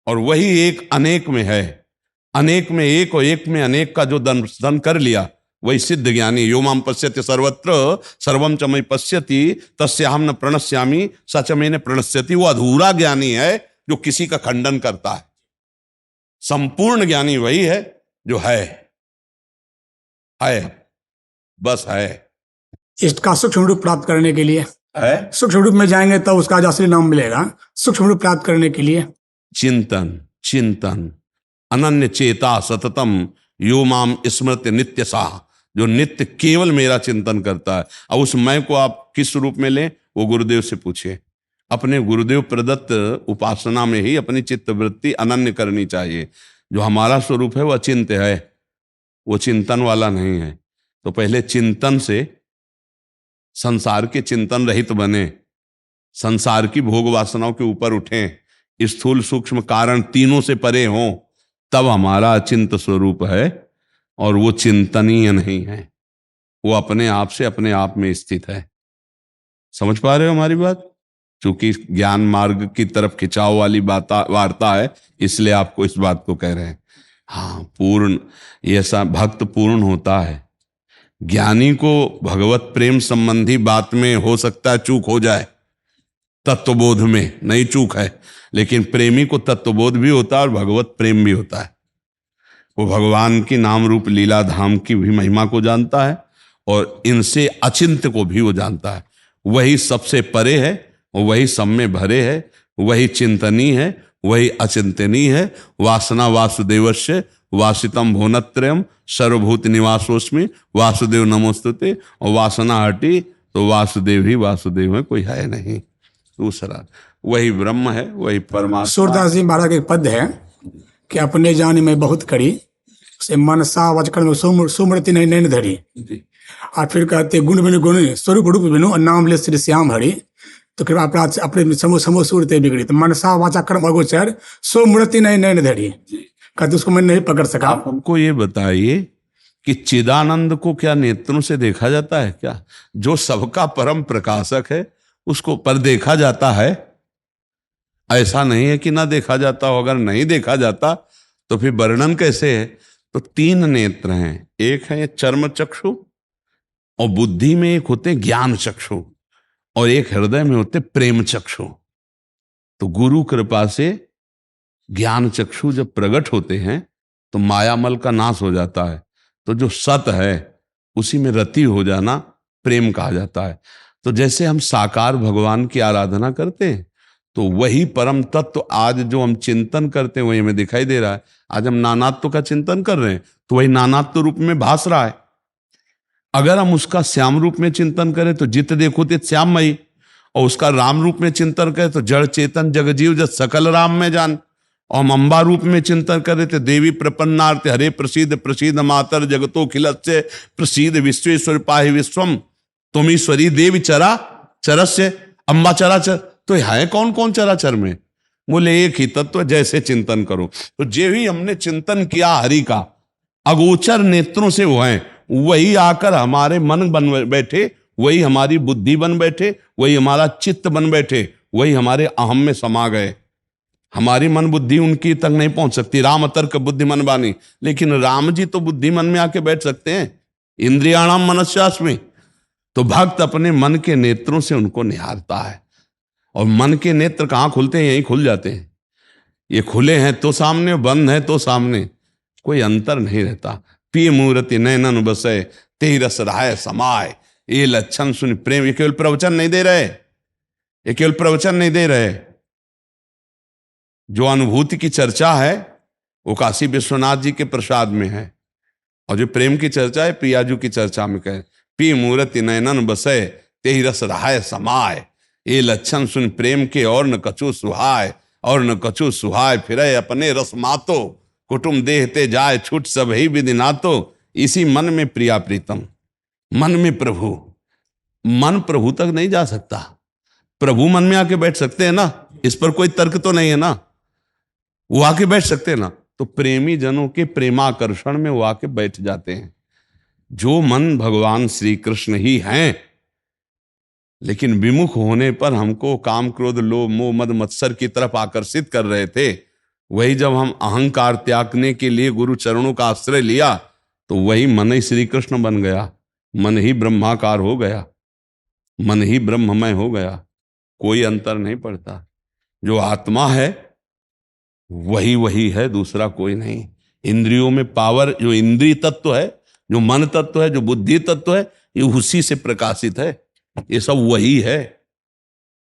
और वही एक अनेक में है। अनेक में एक और एक में अनेक का जो दर्शन कर लिया वही सिद्ध ज्ञानी। यो माम पश्यति सर्वत्र सर्वम च मयि पश्यति तस्याहम न प्रणश्यामि सच में न प्रणश्यति। वो अधूरा ज्ञानी है जो किसी का खंडन करता है। संपूर्ण ज्ञानी वही है जो है, बस है। इष्ट का सूक्ष्म रूप प्राप्त करने के लिए है सूक्ष्म रूप में जाएंगे तब उसका असली नाम मिलेगा। सूक्ष्म रूप प्राप्त करने के लिए चिंतन, चिंतन अनन्य चेता सततम यो माम स्मृति नित्य सा, जो नित्य केवल मेरा चिंतन करता है। अब उस मैं को आप किस रूप में लें वो गुरुदेव से पूछिए। अपने गुरुदेव प्रदत्त उपासना में ही अपनी चित्तवृत्ति अनन्य करनी चाहिए। जो हमारा स्वरूप है वो अचिंत्य है, वो चिंतन वाला नहीं है। तो पहले चिंतन से संसार के चिंतन रहित बने, संसार की भोग वासनाओं के ऊपर उठें, स्थूल सूक्ष्म कारण तीनों से परे हों, तब हमारा अचिंत स्वरूप है। और वो चिंतनीय नहीं है, वो अपने आप से अपने आप में स्थित है। समझ पा रहे हो हमारी बात? चूंकि ज्ञान मार्ग की तरफ खिंचाव वाली वार्ता है, इसलिए आपको इस बात को कह रहे हैं। हाँ, पूर्ण ऐसा भक्त पूर्ण होता है। ज्ञानी को भगवत प्रेम संबंधी बात में हो सकता है चूक हो जाए, तत्वबोध में नहीं चूक है, लेकिन प्रेमी को तत्वबोध भी होता है और भगवत प्रेम भी होता है। वो भगवान की नाम रूप लीला धाम की भी महिमा को जानता है और इनसे अचिंत्य को भी वो जानता है। वही सबसे परे है, वही सब में भरे है, वही चिंतनीय है, वही अचिंतनीय है। वासना वासुदेवस्य वासितम भुवनत्रयम् सर्वभूत निवासोस्मि वासुदेव नमोस्तुते। और वासना हटी तो वासुदेव ही वासुदेव है, कोई है नहीं दूसरा। वही ब्रह्म है, वही परमात्मा। सूरदास जी महाराज के पद है कि अपने जान में बहुत करी से मनसा वचकर में सुमृति नहीं नैन धरी। और फिर कहते गुण बिनु गुण स्वरूप रूप बिनु नाम ले श्री श्याम हरि। तो कृपा अपराध से अपने समो सूरते बिगड़ी। तो मनसा वाचा कर्म अगोचर सुमृति नहीं नैन धरी, कहते उसको मैं नहीं पकड़ सका। आप हमको ये बताइए कि चिदानंद को क्या नेत्रों से देखा जाता है क्या? जो सबका परम प्रकाशक है उसको पर देखा जाता है? ऐसा नहीं है कि ना देखा जाता हो। अगर नहीं देखा जाता तो फिर वर्णन कैसे है? तो तीन नेत्र हैं, एक है चर्म चक्षु, और बुद्धि में एक होते ज्ञान चक्षु, और एक हृदय में होते प्रेम चक्षु। तो गुरु कृपा से ज्ञान चक्षु जब प्रकट होते हैं तो मायामल का नाश हो जाता है। तो जो सत है उसी में रति हो जाना प्रेम कहा जाता है। तो जैसे हम साकार भगवान की आराधना करते हैं तो वही परम तत्व आज जो हम चिंतन करते हैं वही हमें दिखाई दे रहा है। आज हम नानात्व का चिंतन कर रहे हैं तो वही नानात्व रूप में भास रहा है। अगर हम उसका श्याम रूप में चिंतन करें तो जित देखो ते श्याममयी, और उसका राम रूप में चिंतन करें तो जड़ चेतन जगजीव जब सकल राम में जान, और हम अम्बा रूप में चिंतन करें तो देवी प्रपन्नार्थ हरे प्रसीद प्रसीद मातर जगतो खिलस्य प्रसीद विश्वेश्वर पाहि विश्वम तुम ईश्वरी देवी चरा चरस्य अम्बा चराचर। तो है कौन कौन चराचर में? बोले एक ही तत्व। जैसे चिंतन करो तो जे भी हमने चिंतन किया हरि का अगोचर नेत्रों से वो है, वही आकर हमारे मन बन बैठे, वही हमारी बुद्धि बन बैठे, वही हमारा चित्त बन बैठे, वही हमारे अहम में समा गए। हमारी मन बुद्धि उनकी तक नहीं पहुंच सकती। राम तर्क बुद्धि मन बानी, लेकिन राम जी तो बुद्धि मन में आके बैठ सकते हैं। इंद्रियाणाम मनस्यास्मि। तो भक्त अपने मन के नेत्रों से उनको निहारता है। और मन के नेत्र कहाँ खुलते हैं? यहीं खुल जाते हैं। ये खुले हैं तो सामने, बंद है तो सामने, कोई अंतर नहीं रहता। पिय मूर्ति नैनन बसे ते रस रहाय समाय। ये लक्षण सुन प्रेम। ये केवल प्रवचन नहीं दे रहे, ये केवल प्रवचन नहीं दे रहे। जो अनुभूति की चर्चा है वो काशी विश्वनाथ जी के प्रसाद में है, और जो प्रेम की चर्चा है प्रियाजू की चर्चा में कहे पी मूर्ति नैनन बसे ते रस रहाय समाय। ये लक्षण सुन प्रेम के और न कछु सुहाय, और न कछु सुहाय फिरे अपने रस मातो कुटुम देहते जाए छूट सब ही विधि नातो। इसी मन में प्रिया प्रीतम, मन में प्रभु। मन प्रभु तक नहीं जा सकता, प्रभु मन में आके बैठ सकते हैं ना, इस पर कोई तर्क तो नहीं है ना, वो आके बैठ सकते हैं ना। तो प्रेमी जनों के प्रेमाकर्षण में वो आके बैठ जाते हैं। जो मन भगवान श्री कृष्ण ही हैं लेकिन विमुख होने पर हमको काम क्रोध लोभ मोह मद मत्सर की तरफ आकर्षित कर रहे थे। वही जब हम अहंकार त्यागने के लिए गुरु चरणों का आश्रय लिया तो वही मन ही श्री कृष्ण बन गया, मन ही ब्रह्माकार हो गया, मन ही ब्रह्ममय हो गया। कोई अंतर नहीं पड़ता। जो आत्मा है वही वही है, दूसरा कोई नहीं। इंद्रियों में पावर, जो इंद्रिय तत्व है, जो मन तत्व है, जो बुद्धि तत्व है, ये उसी से प्रकाशित है। ये सब वही है,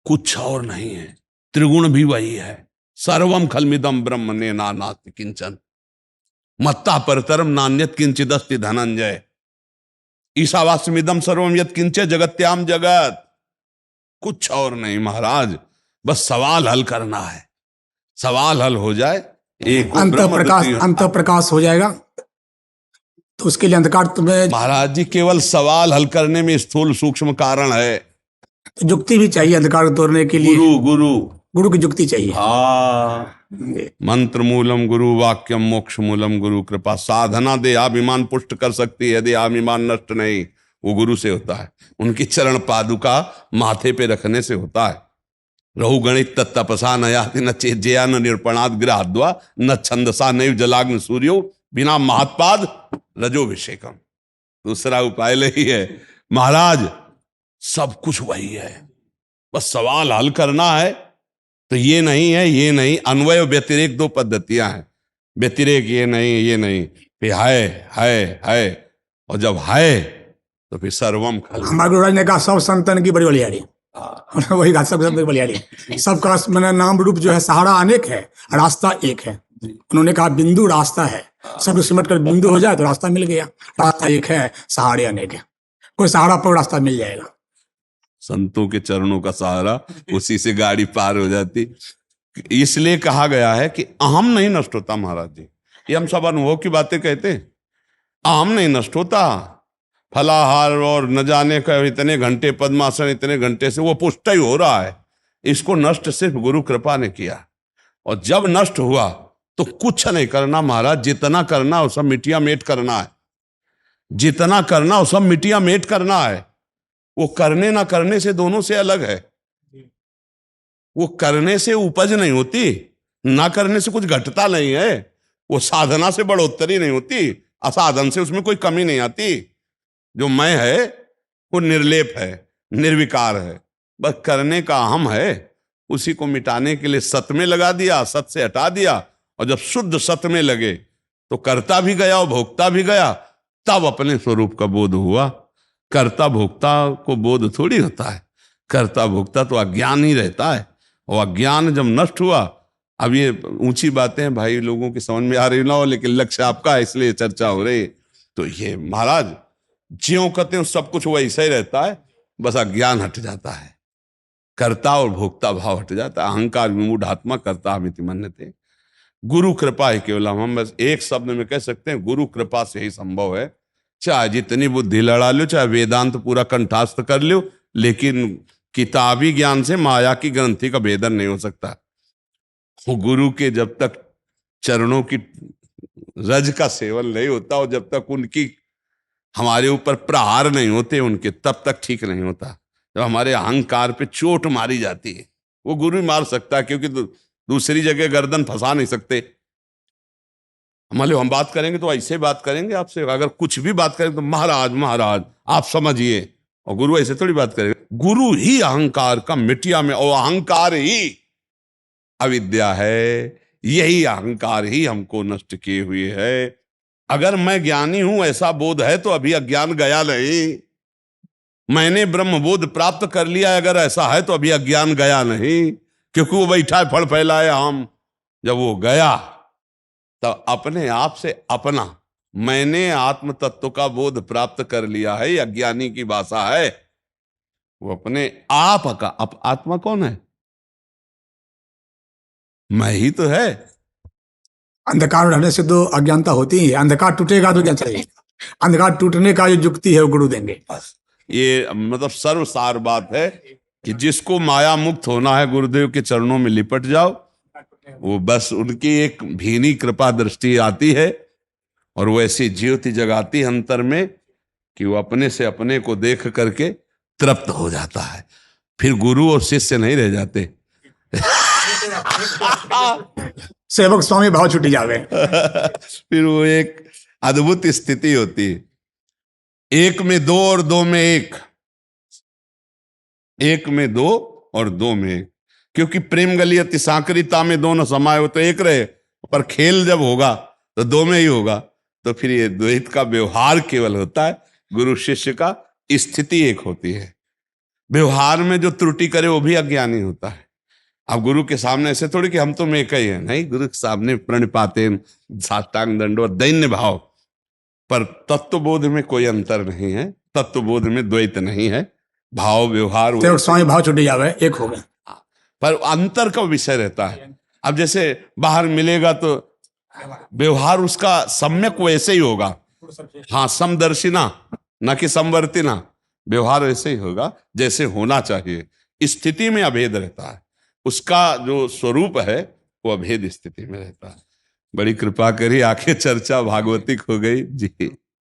कुछ और नहीं है। त्रिगुण भी वही है। सर्वम खलमिदम ब्रह्म ने नास्ति किंचन मत्ता परतरम नान्यत किंचिदस्ति धनंजय ईशावास्यमिदम सर्वम यत् किंचे जगत्याम जगत। कुछ और नहीं महाराज, बस सवाल हल करना है। सवाल हल हो जाए, एक अंत प्रकाश हो जाएगा, तो उसके लिए अंधकार तुम्हें। महाराज जी केवल सवाल हल करने में स्थूल सूक्ष्म कारण है, तो युक्ति भी चाहिए अंधकार तोड़ने के लिए। गुरु की युक्ति चाहिए। मंत्र मूलम गुरु वाक्यम मोक्ष मूलम गुरु कृपा। साधना दे अभिमान पुष्ट कर सकती है, यदि अभिमान नष्ट नहीं, वो गुरु से होता है। उनकी चरण पादुका माथे पे रखने से होता है। रहु गणित तत्तपसा न याति न चेज्या न निरूपणाद गृहाद्वा न छंदसा नैव जलाग्न सूर्यो बिना महात्पाद रजोभिषेकम। दूसरा उपाय नहीं है महाराज, सब कुछ वही है, बस सवाल हल करना है। तो ये नहीं है, ये नहीं, अन्वय व्यतिरेक दो पद्धतियां हैं। व्यतिरेक ये नहीं, फिर है, और जब है तो फिर सर्वम खल। हमारे गुरुराज ने कहा सब संतन की बड़ी बलियारी, वही कहा सब संतन की बलियारी। सबका मैंने नाम रूप जो है सहारा अनेक है, रास्ता एक है। उन्होंने कहा बिंदु रास्ता है, सब सिमट कर बिंदु हो जाए तो रास्ता मिल गया। रास्ता एक है, सहारे अनेक है। कोई सहारा पर रास्ता मिल जाएगा। संतों के चरणों का सहारा, उसी से गाड़ी पार हो जाती। इसलिए कहा गया है कि अहम नहीं नष्ट होता महाराज जी। ये हम सब अनुभव की बातें कहते हैं। अहम नहीं नष्ट होता। फलाहार और न जाने का इतने घंटे पद्मासन, इतने घंटे से वो पुष्ट ही हो रहा है। इसको नष्ट सिर्फ गुरु कृपा ने किया। और जब नष्ट हुआ तो कुछ नहीं करना महाराज, जितना करना वो सब मिट्टियां मेट करना है। जितना करना वो सब मिट्टियां मेट करना है। वो करने ना करने से दोनों से अलग है। वो करने से उपज नहीं होती, ना करने से कुछ घटता नहीं है। वो साधना से बढ़ोतरी नहीं होती, असाधन से उसमें कोई कमी नहीं आती। जो मैं है वो निर्लेप है, निर्विकार है। बस करने का अहम है, उसी को मिटाने के लिए सत में लगा दिया, सत से हटा दिया। और जब शुद्ध सत में लगे तो करता भी गया और भोक्ता भी गया, तब अपने स्वरूप का बोध हुआ। कर्ता भोक्ता को बोध थोड़ी होता है। कर्ता भोक्ता तो अज्ञान ही रहता है। और अज्ञान जब नष्ट हुआ, अब ये ऊंची बातें हैं भाई, लोगों की समझ में आ रही ना हो, लेकिन लक्ष्य आपका है इसलिए चर्चा हो रही। तो ये महाराज ज्यों कहते हैं सब कुछ वैसा ही रहता है, बस अज्ञान हट जाता है, कर्ता और भोक्ता भाव हट जाता है। अहंकार विमूढ़ आत्मा कर्ता हमिति मन्यते। गुरु कृपा ही केवल, हम बस एक शब्द में कह सकते हैं गुरु कृपा से ही संभव है। चाहे जितनी बुद्धि लड़ा लो, चाहे वेदांत पूरा कंठास्थ कर लो, लेकिन किताबी ज्ञान से माया की ग्रंथि का भेदन नहीं हो सकता। गुरु के जब तक चरणों की रज का सेवन नहीं होता और जब तक उनकी हमारे ऊपर प्रहार नहीं होते उनके, तब तक ठीक नहीं होता। जब हमारे अहंकार पे चोट मारी जाती है, वो गुरु ही मार सकता है, क्योंकि दूसरी जगह गर्दन फंसा नहीं सकते। मान लो हम बात करेंगे तो ऐसे बात करेंगे आपसे, अगर कुछ भी बात करेंगे तो महाराज महाराज आप समझिए, और गुरु ऐसे थोड़ी बात करेगा। गुरु ही अहंकार का मिटिया में, और अहंकार ही अविद्या है। यही अहंकार ही हमको नष्ट किए हुए है। अगर मैं ज्ञानी हूं ऐसा बोध है तो अभी अज्ञान गया नहीं। मैंने ब्रह्म बोध प्राप्त कर लिया अगर ऐसा है तो अभी अज्ञान गया नहीं, क्योंकि वो बैठा है फल फैलाए हम। जब वो गया तो अपने आप से अपना मैंने आत्म तत्व का बोध प्राप्त कर लिया है, अज्ञानी की भाषा है। वो अपने आप का आत्मा कौन है? मैं ही तो है। अंधकार रहने से तो अज्ञानता होती ही है। अंधकार टूटेगा तो क्या चाहिएगा? अंधकार टूटने का जो युक्ति है वो गुरु देंगे। ये मतलब सर्वसार बात है कि जिसको माया मुक्त होना है गुरुदेव के चरणों में लिपट जाओ। वो बस उनकी एक भीनी कृपा दृष्टि आती है और वो ऐसी ज्योति जगाती है अंतर में कि वो अपने से अपने को देख करके तृप्त हो जाता है। फिर गुरु और शिष्य नहीं रह जाते। सेवक स्वामी भाव छुटी जावे। फिर वो एक अद्भुत स्थिति होती है, एक में दो और दो में एक, एक में दो और दो में एक, क्योंकि प्रेम गलियति सांकरिता में दोनों समाये हो तो एक रहे, पर खेल जब होगा तो दो में ही होगा। तो फिर ये द्वैत का व्यवहार केवल होता है, गुरु शिष्य का स्थिति एक होती है। व्यवहार में जो त्रुटि करे वो भी अज्ञानी होता है। अब गुरु के सामने ऐसे थोड़ी कि हम तो एक ही हैं, नहीं, गुरु के सामने प्रणिपाते साष्टांग दंडवत दैन्य भाव, पर तत्वबोध में कोई अंतर नहीं है, तत्वबोध में द्वैत नहीं है, भाव व्यवहार सेवक स्वामी भाव छुटी जावे, एक हो गए। पर अंतर का विषय रहता है। अब जैसे बाहर मिलेगा तो व्यवहार उसका सम्यक वैसे ही होगा, हाँ, समदर्शिना न कि समवर्तिना, व्यवहार वैसे ही होगा जैसे होना चाहिए। स्थिति में अभेद रहता है, उसका जो स्वरूप है वो अभेद स्थिति में रहता है। बड़ी कृपा करी, आखिर चर्चा भागवतिक हो गई जी।